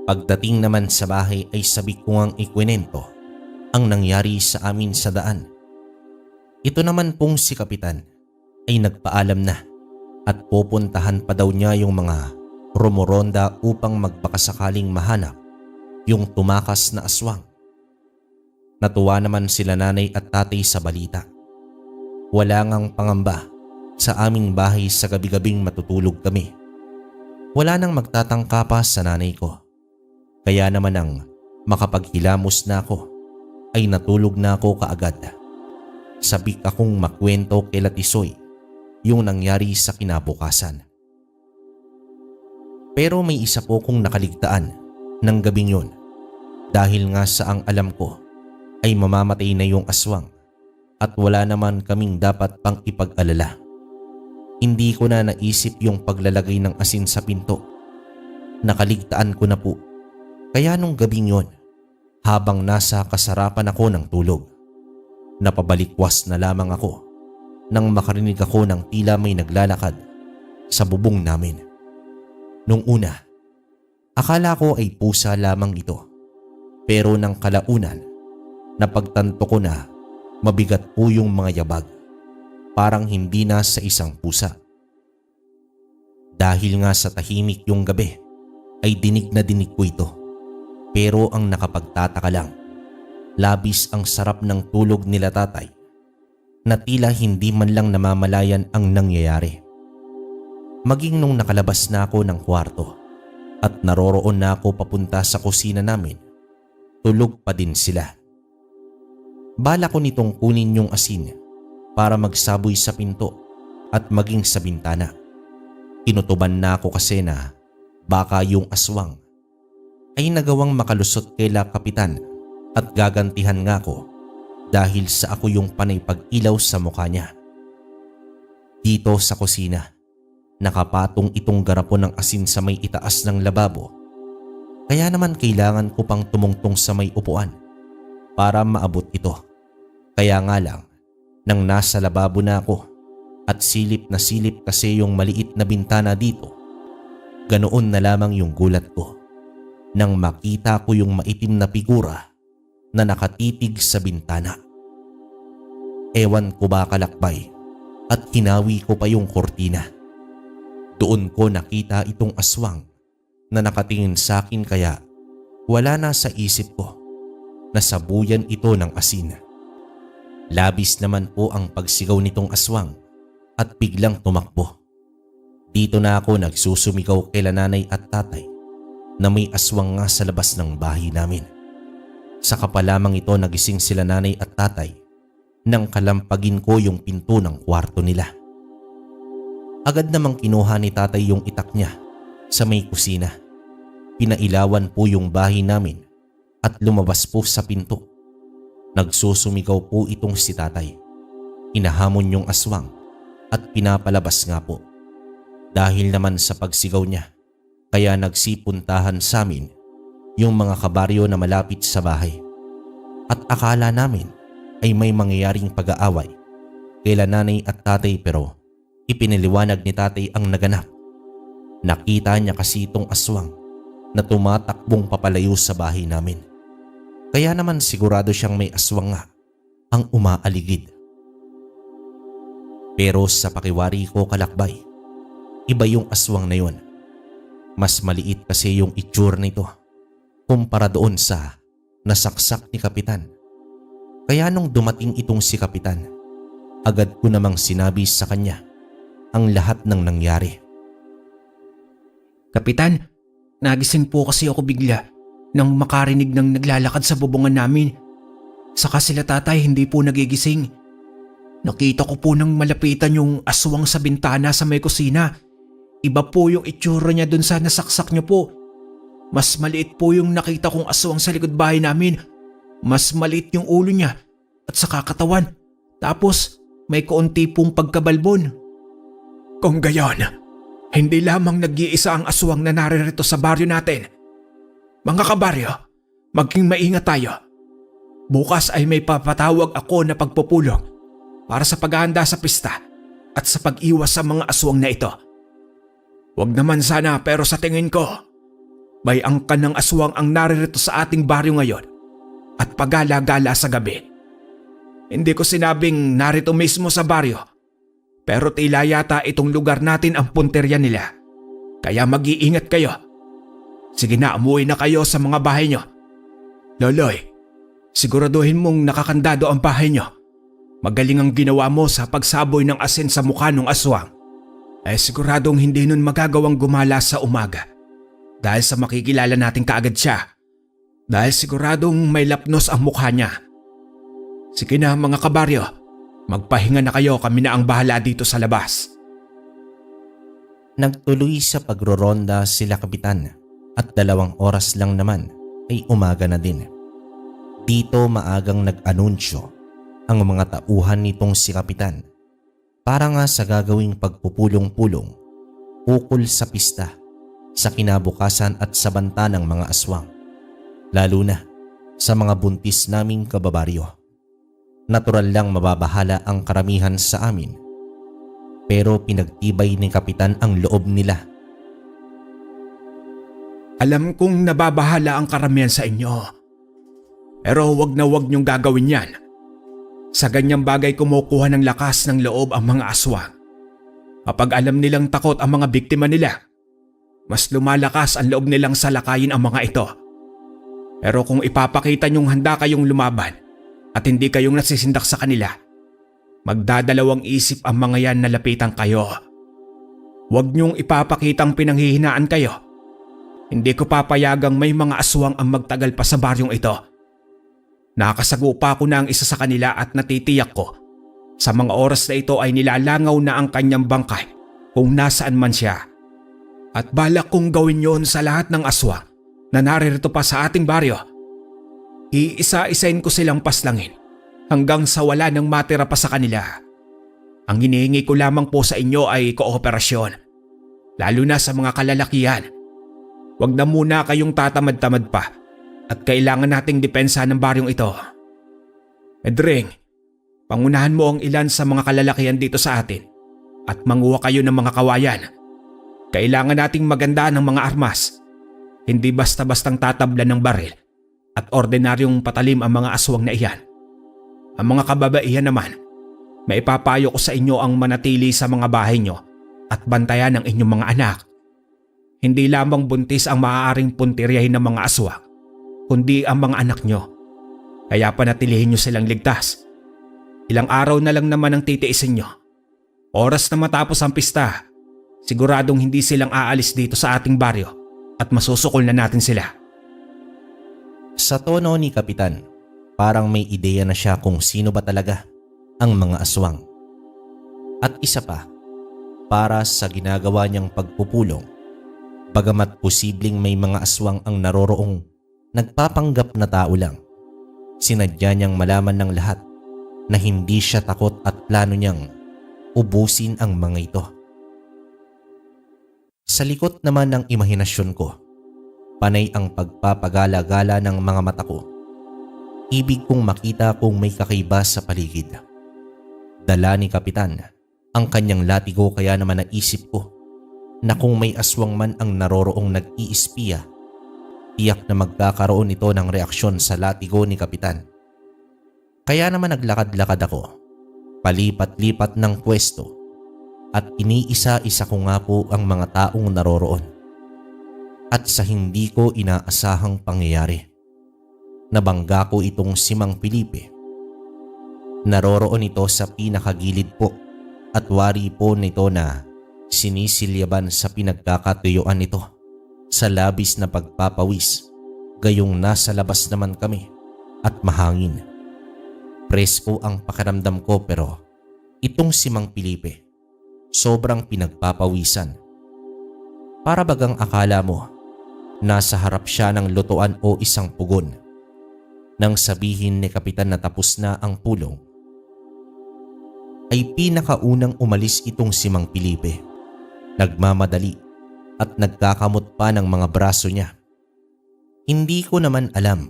Pagdating naman sa bahay ay sabik ko ngang ikwinento ang nangyari sa amin sa daan. Ito naman pong si Kapitan ay nagpaalam na at pupuntahan pa daw niya yung mga rumoronda upang magbakasakaling mahanap yung tumakas na aswang. Natuwa naman sila nanay at tatay sa balita. Wala ngang pangamba sa aming bahay sa gabi-gabing matutulog kami. Wala nang magtatangka pa sa nanay ko. Kaya naman ang makapaghilamos na ako ay natulog na ako kaagad. Sabik akong makwento kay Latisoy yung nangyari sa kinabukasan. Pero may isa po kong nakaligtaan ng gabing yun dahil nga sa ang alam ko ay mamamatay na yung aswang at wala naman kaming dapat pang ipag-alala. Hindi ko na naisip yung paglalagay ng asin sa pinto. Nakaligtaan ko na po. Kaya nung gabing yon, habang nasa kasarapan ako ng tulog, napabalikwas na lamang ako nang makarinig ako ng tila may naglalakad sa bubong namin. Nung una, akala ko ay pusa lamang ito. Pero nang kalaunan, napagtanto ko na mabigat po yung mga yabag. Parang hindi na sa isang pusa. Dahil nga sa tahimik yung gabi ay dinig na dinig ko ito. Pero ang nakapagtataka lang, labis ang sarap ng tulog nila tatay na tila hindi man lang namamalayan ang nangyayari. Maging nung nakalabas na ako ng kwarto at naroroon na ako papunta sa kusina namin, tulog pa din sila. Bala ko nitong kunin yung asin para magsaboy sa pinto at maging sa bintana. Kinutuban na ako kasi na baka yung aswang ay nagawang makalusot kaila kapitan at gagantihan nga ako dahil sa ako yung panay pag-ilaw sa mukha niya. Dito sa kusina, nakapatong itong garapon ng asin sa may itaas ng lababo. Kaya naman kailangan ko pang tumungtong sa may upuan para maabot ito. Kaya nga lang, nang nasa lababo na ako at silip na silip kasi yung maliit na bintana dito, ganoon na lamang yung gulat ko nang makita ko yung maitim na figura na nakatitig sa bintana. Ewan ko ba kalakbay at hinawi ko pa yung kortina. Doon ko nakita itong aswang na nakatingin sa akin kaya wala na sa isip ko na sabuyan ito ng asin. Labis naman po ang pagsigaw nitong aswang at biglang tumakbo. Dito na ako nagsusumigaw kay nanay at tatay na may aswang nga sa labas ng bahay namin. Saka pa lamang ito nagising sila nanay at tatay nang kalampagin ko yung pinto ng kwarto nila. Agad namang kinuha ni tatay yung itak niya sa may kusina. Pinailawan po yung bahay namin at lumabas po sa pinto. Nagsusumigaw po itong si tatay. Inahamon yung aswang at pinapalabas nga po. Dahil naman sa pagsigaw niya, kaya nagsipuntahan sa amin yung mga kabaryo na malapit sa bahay. At akala namin ay may mangyayaring pag-aaway kaila nanay at tatay pero ipiniliwanag ni tatay ang naganap. Nakita niya kasi itong aswang na tumatakbong papalayo sa bahay namin. Kaya naman sigurado siyang may aswang nga ang umaaligid. Pero sa pakiwari ko kalakbay, iba yung aswang na yun. Mas maliit kasi yung itsura nito kumpara doon sa nasaksak ni kapitan. Kaya nung dumating itong si kapitan, agad ko namang sinabi sa kanya ang lahat ng nangyari. Kapitan, nagising po kasi ako bigla nang makarinig ng naglalakad sa bubungan namin. Saka sila tatay hindi po nagigising. Nakita ko po nang malapitan yung aswang sa bintana sa may kusina. Iba po yung itsura niya dun sa nasaksak niyo po. Mas maliit po yung nakita kong aswang sa likod bahay namin. Mas maliit yung ulo niya at saka katawan. Tapos may kaunti pong pagkabalbon. Kung gayon, hindi lamang nag-iisa ang aswang na naririto sa baryo natin. Mga kabaryo, maging maingat tayo. Bukas ay may papatawag ako na pagpupulong para sa paghahanda sa pista at sa pag-iwas sa mga aswang na ito. Huwag naman sana pero sa tingin ko, may angkan ng aswang ang naririto sa ating baryo ngayon at pagala-gala sa gabi. Hindi ko sinabing narito mismo sa baryo, pero tila yata itong lugar natin ang punterya nila. Kaya mag-iingat kayo. Sige na, umuwi na kayo sa mga bahay nyo. Loloy, siguraduhin mong nakakandado ang bahay nyo. Magaling ang ginawa mo sa pagsaboy ng asin sa mukha ng aswang. Siguradong hindi nun magagawang gumala sa umaga. Dahil sa makikilala natin kaagad siya. Dahil siguradong may lapnos ang mukha niya. Sige na mga kabaryo, magpahinga na kayo, kami na ang bahala dito sa labas. Nagtuloy sa pagroronda sila kapitan at 2 oras lang naman ay umaga na din. Dito maagang nag-anunsyo ang mga tauhan nitong si kapitan para nga sa gagawing pagpupulong-pulong ukol sa pista sa kinabukasan at sa banta ng mga aswang, lalo na sa mga buntis naming kababaryo. Natural lang mababahala ang karamihan sa amin, pero pinagtibay ni kapitan ang loob nila. Alam kong nababahala ang karamihan sa inyo, pero wag na wag niyong gagawin yan. Sa ganyang bagay kumukuha ng lakas ng loob ang mga aswang. Kapag alam nilang takot ang mga biktima nila, mas lumalakas ang loob nilang salakayin ang mga ito. Pero kung ipapakita niyong handa kayong lumaban at hindi kayong nasisindak sa kanila, magdadalawang isip ang mga yan na lapitan kayo. Huwag niyong ipapakitang pinanghihinaan kayo. Hindi ko papayagang may mga aswang ang magtagal pa sa baryong ito. Nakasagupa ko na ang isa sa kanila at natitiyak ko sa mga oras na ito ay nilalangaw na ang kanyang bangkay kung nasaan man siya. At balak kong gawin yon sa lahat ng aswang na naririto pa sa ating baryo. Iisa-isain ko silang paslangin hanggang sa wala nang matira pa sa kanila. Ang hinihingi ko lamang po sa inyo ay kooperasyon, lalo na sa mga kalalakihan. Huwag na muna kayong tatamad-tamad pa at kailangan nating depensa ng baryong ito. Edring, pangunahan mo ang ilan sa mga kalalakihan dito sa atin at manguha kayo ng mga kawayan. Kailangan nating maganda ng mga armas. Hindi basta-bastang tatabla ng baril at ordinaryong patalim ang mga aswang na iyan. Ang mga kababaihan naman, maipapayo ko sa inyo ang manatili sa mga bahay nyo at bantayan ang inyong mga anak. Hindi lamang buntis ang maaaring puntiryahin ng mga aswang, kundi ang mga anak nyo. Kaya panatilihin nyo silang ligtas. Ilang araw na lang naman ang titiisin nyo. Oras na matapos ang pista, siguradong hindi silang aalis dito sa ating baryo at masusukol na natin sila. Sa tono ni Kapitan, parang may ideya na siya kung sino ba talaga ang mga aswang. At isa pa, para sa ginagawa niyang pagpupulong, bagamat posibleng may mga aswang ang naroroong nagpapanggap na tao lang, sinadya niyang malaman ng lahat na hindi siya takot at plano niyang ubusin ang mga ito. Sa likod naman ng imahinasyon ko, panay ang pagpapagala-gala ng mga mata ko. Ibig kong makita kung may kakaiba sa paligid. Dala ni Kapitan ang kanyang latigo, kaya naman naisip ko na kung may aswang man ang naroroong nag-iispiya, tiyak na magkakaroon ito ng reaksyon sa latigo ni Kapitan. Kaya naman naglakad-lakad ako, palipat-lipat ng pwesto at iniisa-isa ko nga po ang mga taong naroroon. At sa hindi ko inaasahang pangyayari, nabangga ko itong si Mang Felipe. Naroroon ito sa pinakagilid po at wari po nito na sinisilyaban sa pinagkakatuyuan nito sa labis na pagpapawis, gayong nasa labas naman kami at mahangin. Presko ang pakiramdam ko, pero itong si Mang Felipe sobrang pinagpapawisan. Para bagang akala mo nasa harap siya ng lutuan o isang pugon. Nang sabihin ni Kapitan na tapos na ang pulong, ay pinakaunang umalis itong si Mang Felipe. Nagmamadali at nagkakamot pa ng mga braso niya. Hindi ko naman alam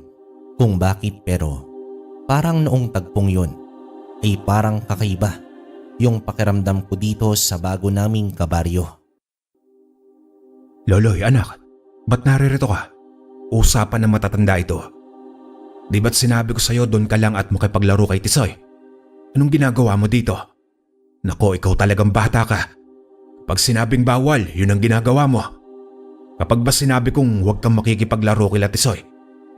kung bakit, pero parang noong tagpong yun ay parang kakaiba yung pakiramdam ko dito sa bago naming kabaryo. Loloy, anak, ba't naririto ka? Usapan ng matatanda ito. Di ba't sinabi ko sa'yo doon ka lang at makipaglaro kay Tisoy? Anong ginagawa mo dito? Nako, ikaw talagang bata ka. Pag sinabing bawal, yun ang ginagawa mo. Kapag ba sinabi kong huwag kang makikipaglaro kila Tisoy,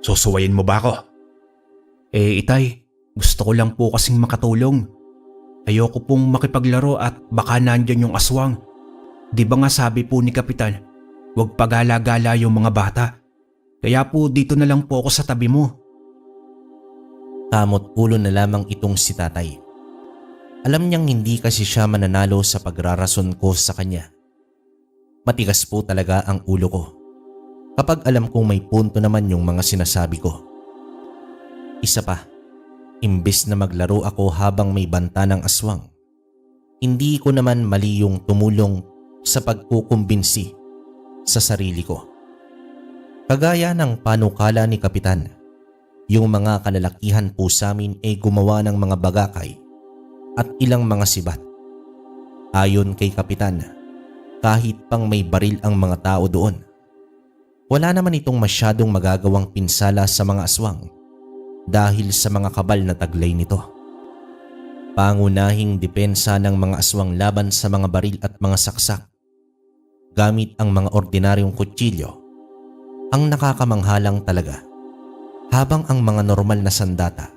susuwayin mo ba ako? Itay, gusto ko lang po kasing makatulong. Ayoko pong makipaglaro at baka nandyan yung aswang. Di ba nga sabi po ni Kapitan, huwag pagala-gala yung mga bata. Kaya po dito na lang po ako sa tabi mo. Kamot ulo na lamang itong si tatay. Alam niyang hindi kasi siya mananalo sa pagrarason ko sa kanya. Matigas po talaga ang ulo ko kapag alam kong may punto naman yung mga sinasabi ko. Isa pa, imbes na maglaro ako habang may banta ng aswang, hindi ko naman mali yung tumulong sa pagkukumbinsi sa sarili ko. Kagaya ng panukala ni Kapitan, yung mga kalalakihan po sa amin ay gumawa ng mga bagakay at ilang mga sibat. Ayon kay Kapitan, kahit pang may baril ang mga tao doon, wala naman itong masyadong magagawang pinsala sa mga aswang dahil sa mga kabal na taglay nito. Pangunahing depensa ng mga aswang laban sa mga baril at mga saksak gamit ang mga ordinaryong kutsilyo ang nakakamanghalang talaga, habang ang mga normal na sandata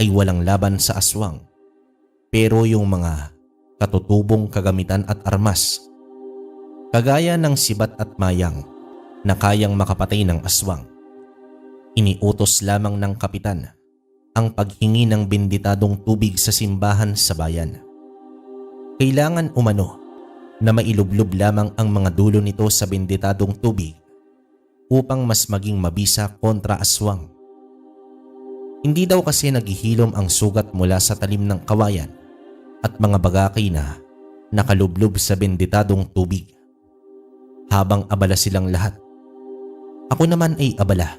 ay walang laban sa aswang, pero yung mga katutubong kagamitan at armas kagaya ng sibat at mayang na kayang makapatay ng aswang, iniutos lamang ng kapitan ang paghingi ng benditadong tubig sa simbahan sa bayan. Kailangan umano na mailublob lamang ang mga dulo nito sa benditadong tubig upang mas maging mabisa kontra aswang. Hindi daw kasi naghihilom ang sugat mula sa talim ng kawayan at mga bagakay na nakalublob sa benditadong tubig. Habang abala silang lahat, ako naman ay abala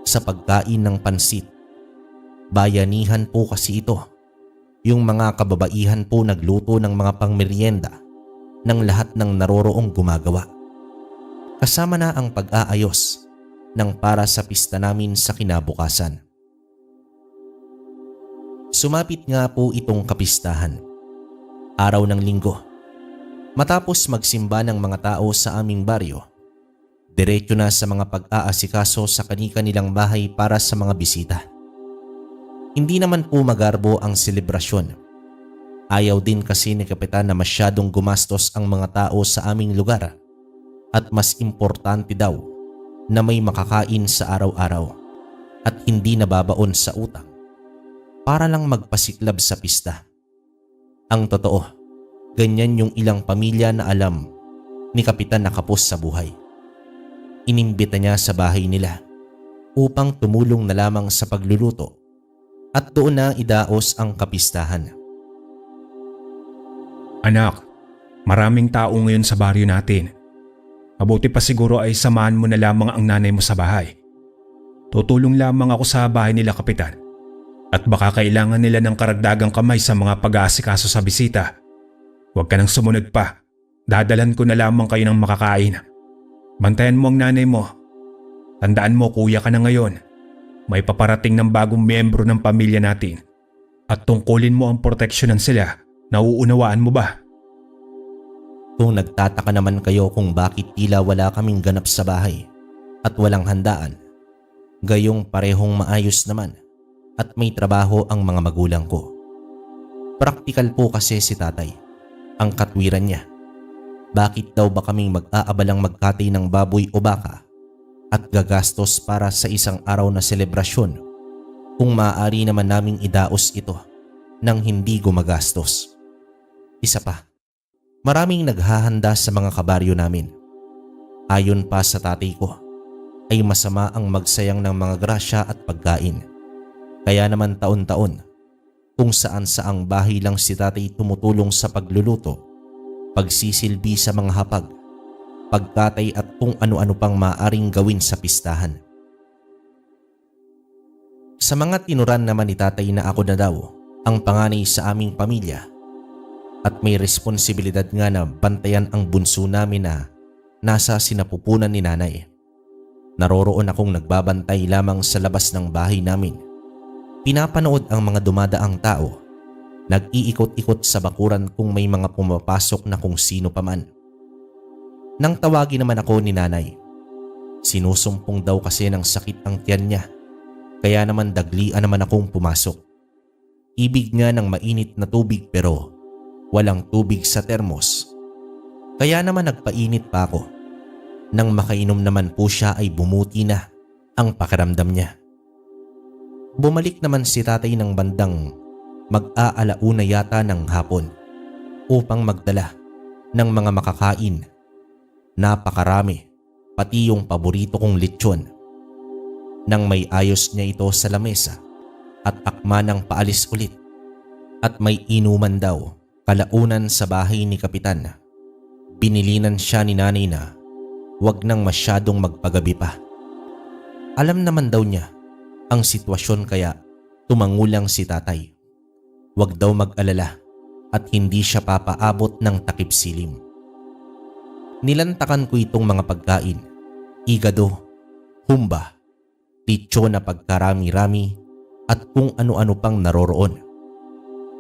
sa pagkain ng pansit. Bayanihan po kasi ito. Yung mga kababaihan po nagluto ng mga pangmeryenda ng lahat ng naroroong gumagawa. Kasama na ang pag-aayos ng para sa pista namin sa kinabukasan. Sumapit nga po itong kapistahan. Araw ng linggo. Matapos magsimba ng mga tao sa aming baryo, diretso na sa mga pag-aasikaso sa kani-kanilang bahay para sa mga bisita. Hindi naman po magarbo ang selebrasyon. Ayaw din kasi ni Kapitan na masyadong gumastos ang mga tao sa aming lugar at mas importante daw na may makakain sa araw-araw at hindi nababaon sa utang para lang magpasiklab sa pista. Ang totoo, ganyan yung ilang pamilya na alam ni Kapitan na kapos sa buhay. Inimbita niya sa bahay nila upang tumulong na lamang sa pagluluto at doon na idaos ang kapistahan. Anak, maraming tao ngayon sa baryo natin. Mabuti pa siguro ay samahan mo na lamang ang nanay mo sa bahay. Tutulong lamang ako sa bahay nila, Kapitan. At baka kailangan nila ng karagdagang kamay sa mga pag-aasikaso sa bisita. Huwag ka nang sumunod pa. Dadalan ko na lamang kayo ng makakain. Bantayan mo ang nanay mo. Tandaan mo, kuya ka na ngayon. May paparating ng bagong miyembro ng pamilya natin. At tungkulin mo ang proteksyonan sila. Nauunawaan mo ba? Kung nagtataka naman kayo kung bakit tila wala kaming ganap sa bahay at walang handaan, gayong parehong maayos naman at may trabaho ang mga magulang ko. Praktikal po kasi si tatay. Ang katwiran niya. Bakit daw ba kaming mag-aabalang magkatay ng baboy o baka at gagastos para sa isang araw na selebrasyon kung maaari naman naming idaos ito nang hindi gumagastos? Isa pa, maraming naghahanda sa mga kabaryo namin. Ayon pa sa tatay ko, ay masama ang magsayang ng mga grasya at pagkain. Kaya naman taon-taon, kung saan-saang bahay lang si tatay tumutulong sa pagluluto, pagsisilbi sa mga hapag, pagkatay at kung ano-ano pang maaring gawin sa pistahan. Sa mga tinuran naman ni tatay na ako na daw ang panganay sa aming pamilya at may responsibilidad nga na bantayan ang bunso namin na nasa sinapupunan ni nanay. Naroroon akong nagbabantay lamang sa labas ng bahay namin. Pinapanood ang mga dumadaang tao. Nag-iikot-ikot sa bakuran kung may mga pumapasok na kung sino paman. Nang tawagin naman ako ni nanay, sinusumpong daw kasi ng sakit ang tiyan niya. Kaya naman daglian naman akong pumasok. Ibig nga ng mainit na tubig pero walang tubig sa termos. Kaya naman nagpainit pa ako. Nang makainom naman po siya ay bumuti na ang pakiramdam niya. Bumalik naman si tatay ng bandang mag-aalauna yata ng hapon upang magdala ng mga makakain. Napakarami, pati yung paborito kong lechon. Nang may ayos niya ito sa lamesa at akma ng paalis ulit at may inuman daw kalaunan sa bahay ni Kapitan, binilinan siya ni nanay na wag nang masyadong magpagabi pa. Alam naman daw niya ang sitwasyon kaya tumangulang si tatay. Wag daw mag-alala at hindi siya papaabot ng takip silim. Nilantakan ko itong mga pagkain, igado, humba, lechon na pagkarami-rami at kung ano-ano pang naroroon.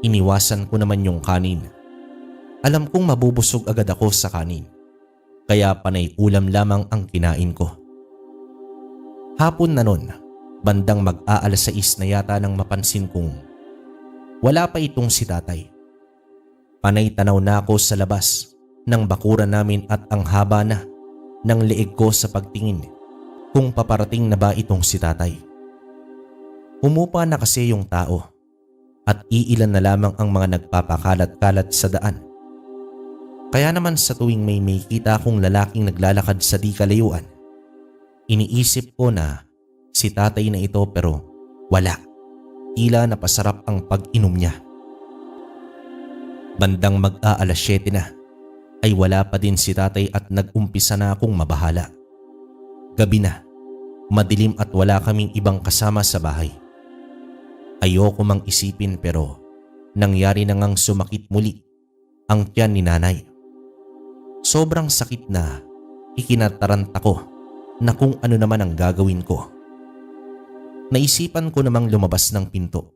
Iniwasan ko naman yung kanin. Alam kong mabubusog agad ako sa kanin, kaya panay ulam lamang ang kinain ko. Hapon na nun, bandang mag-aalas 6 na yata nang mapansin kong wala pa itong si tatay. Panay tanaw na ako sa labas ng bakuran namin at ang haba na ng leeg ko sa pagtingin kung paparating na ba itong si tatay. Umupa na kasi yung tao at iilan na lamang ang mga nagpapakalat-kalat sa daan. Kaya naman sa tuwing may makita akong lalaking naglalakad sa di kalayuan, iniisip ko na si tatay na ito pero wala. Tila napasarap ang pag-inom niya. Bandang mag-aalas 7 na ay wala pa din si tatay at nag-umpisa na akong mabahala. Gabi na, madilim at wala kaming ibang kasama sa bahay. Ayoko mang isipin pero nangyari na ngang sumakit muli ang tiyan ni nanay. Sobrang sakit na ikinataranta ko na kung ano naman ang gagawin ko. Naisipan ko namang lumabas ng pinto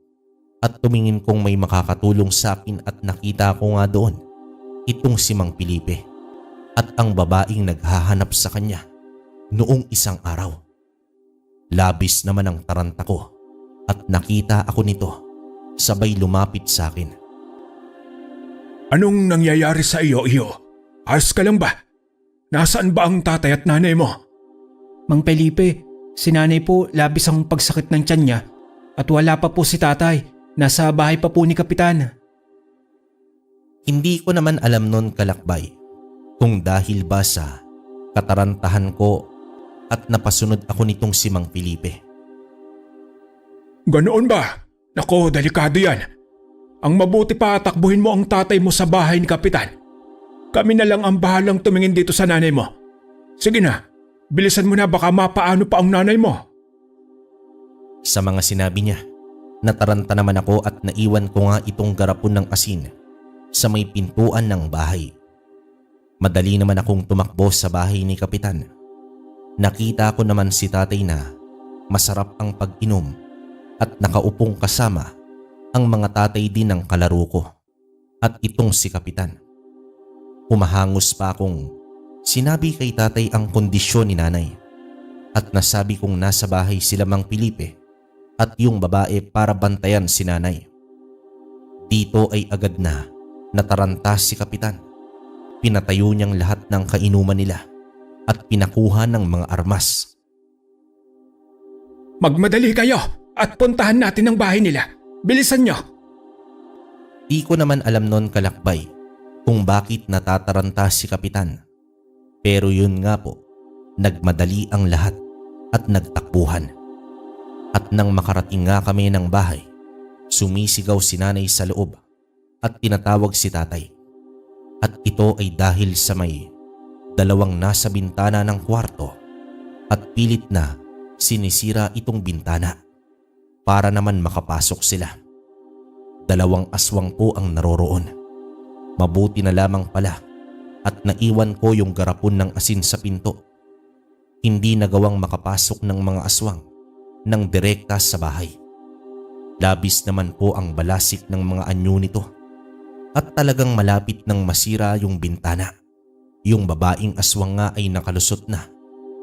at tumingin kung may makakatulong sa akin at nakita ko nga doon itong si Mang Felipe at ang babaeng naghahanap sa kanya noong isang araw. Labis naman ang taranta ko at nakita ako nito sabay lumapit sa akin. Anong nangyayari sa iyo? Ayos ka lang ba? Nasaan ba ang tatay at nanay mo? Mang Felipe, si nanay po labis ang pagsakit ng tiyan niya at wala pa po si tatay. Nasa bahay pa po ni Kapitan. Hindi ko naman alam nun, Kalakbay, kung dahil ba sa katarantahan ko at napasunod ako nitong si Mang Felipe. Ganoon ba? Nako, delikado yan. Ang mabuti pa takbuhin mo ang tatay mo sa bahay ni Kapitan. Kami na lang ang bahalang tumingin dito sa nanay mo. Sige na, bilisan mo na baka mapaano pa ang nanay mo. Sa mga sinabi niya, nataranta naman ako at naiwan ko nga itong garapon ng asin sa may pintuan ng bahay. Madali naman akong tumakbo sa bahay ni Kapitan. Nakita ko naman si tatay na masarap ang pag-inom at nakaupong kasama ang mga tatay din ng kalaro ko at itong si Kapitan. Humahangos pa akong sinabi kay tatay ang kondisyon ni nanay at nasabi kong nasa bahay sila Mang Felipe at yung babae para bantayan si nanay. Dito ay agad na nataranta si Kapitan. Pinatayo niyang lahat ng kainuman nila at pinakuha ng mga armas. Magmadali kayo at puntahan natin ang bahay nila. Bilisan niyo. Di ko naman alam nun, Kalakbay, kung bakit natataranta si Kapitan. Pero yun nga po, nagmadali ang lahat at nagtakbuhan. At nang makarating nga kami ng bahay, sumisigaw si nanay sa loob at tinatawag si tatay. At ito ay dahil sa may dalawang nasa bintana ng kwarto at pilit na sinisira itong bintana para naman makapasok sila. Dalawang aswang po ang naroroon. Mabuti na lamang pala at naiwan ko yung garapon ng asin sa pinto. Hindi nagawang makapasok ng mga aswang ng direkta sa bahay. Labis naman po ang balasik ng mga anyo nito at talagang malapit nang masira yung bintana. Yung babaeng aswang nga ay nakalusot na,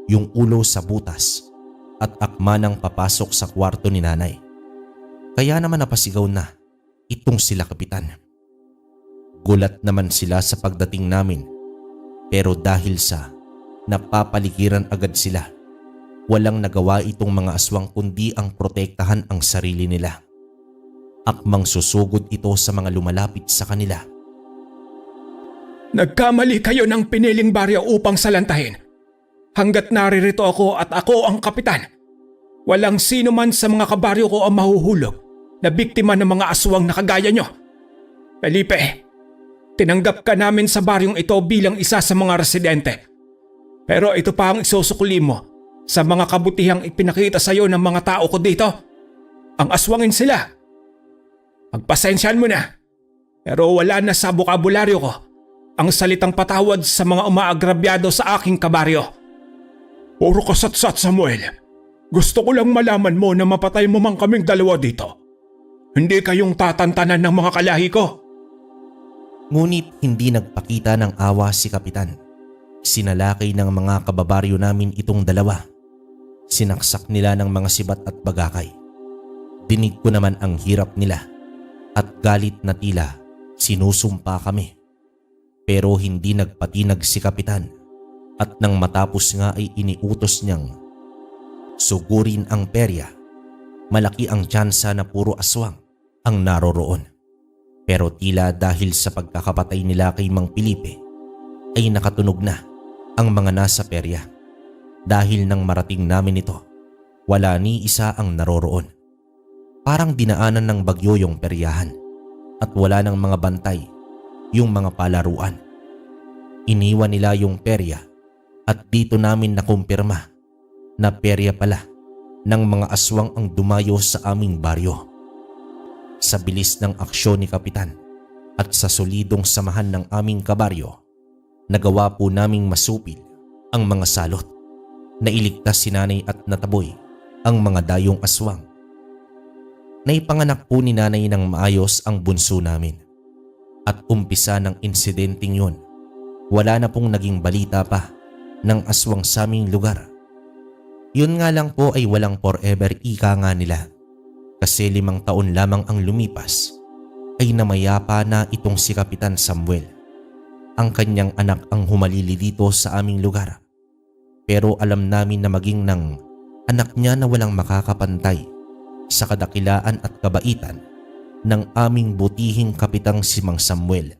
yung ulo sa butas at akma nang papasok sa kwarto ni nanay. Kaya naman napasigaw na itong sila Kapitan. Gulat naman sila sa pagdating namin pero dahil sa napapaligiran agad sila, walang nagawa itong mga aswang kundi ang protektahan ang sarili nila. Akmang susugod ito sa mga lumalapit sa kanila. Nagkamali kayo ng piniling baryo upang salantahin. Hanggat naririto ako at ako ang kapitan, walang sino man sa mga kabaryo ko ang mahuhulog na biktima ng mga aswang na kagaya nyo. Felipe, tinanggap ka namin sa baryong ito bilang isa sa mga residente. Pero ito pa ang isusukli mo sa mga kabutihang ipinakita sa iyo ng mga tao ko dito. Ang aswangin sila. Pagpasensyahan mo na. Pero wala na sa bokabularyo ko ang salitang patawad sa mga umaagrabyado sa aking kabaryo. Puro kasatsat, Samuel. Gusto ko lang malaman mo na mapatay mo man kaming dalawa dito. Hindi kayong tatantanan ng mga kalahi ko. Ngunit hindi nagpakita ng awa si Kapitan. Sinalakay ng mga kababaryo namin itong dalawa. Sinaksak nila ng mga sibat at bagakay. Dinig ko naman ang hirap nila at galit na tila sinusumpa kami. Pero hindi nagpatinag si Kapitan at nang matapos nga ay iniutos niyang sugurin ang perya. Malaki ang tsansa na puro aswang ang naroroon. Pero tila dahil sa pagkakapatay nila kay Mang Felipe ay nakatunog na ang mga nasa perya. Dahil nang marating namin ito, wala ni isa ang naroroon. Parang dinaanan ng bagyo yung peryahan at wala ng mga bantay yung mga palaruan. Iniwan nila yung perya at dito namin nakumpirma na perya pala ng mga aswang ang dumayo sa aming baryo. Sa bilis ng aksyon ni Kapitan at sa solidong samahan ng aming kabaryo, nagawa po naming masupil ang mga salot. Nailigtas si nanay at nataboy ang mga dayong aswang. Naipanganak po ni nanay ng maayos ang bunso namin. At umpisa ng insidenteng yun, wala na pong naging balita pa ng aswang sa aming lugar. Yun nga lang po ay walang forever ika nga nila. Kasi 5 taon lamang ang lumipas ay namayapa na itong si Kapitan Samuel. Ang kanyang anak ang humalili dito sa aming lugar. Pero alam namin na maging ng anak niya na walang makakapantay sa kadakilaan at kabaitan ng aming butihing kapitang si Mang Samuel.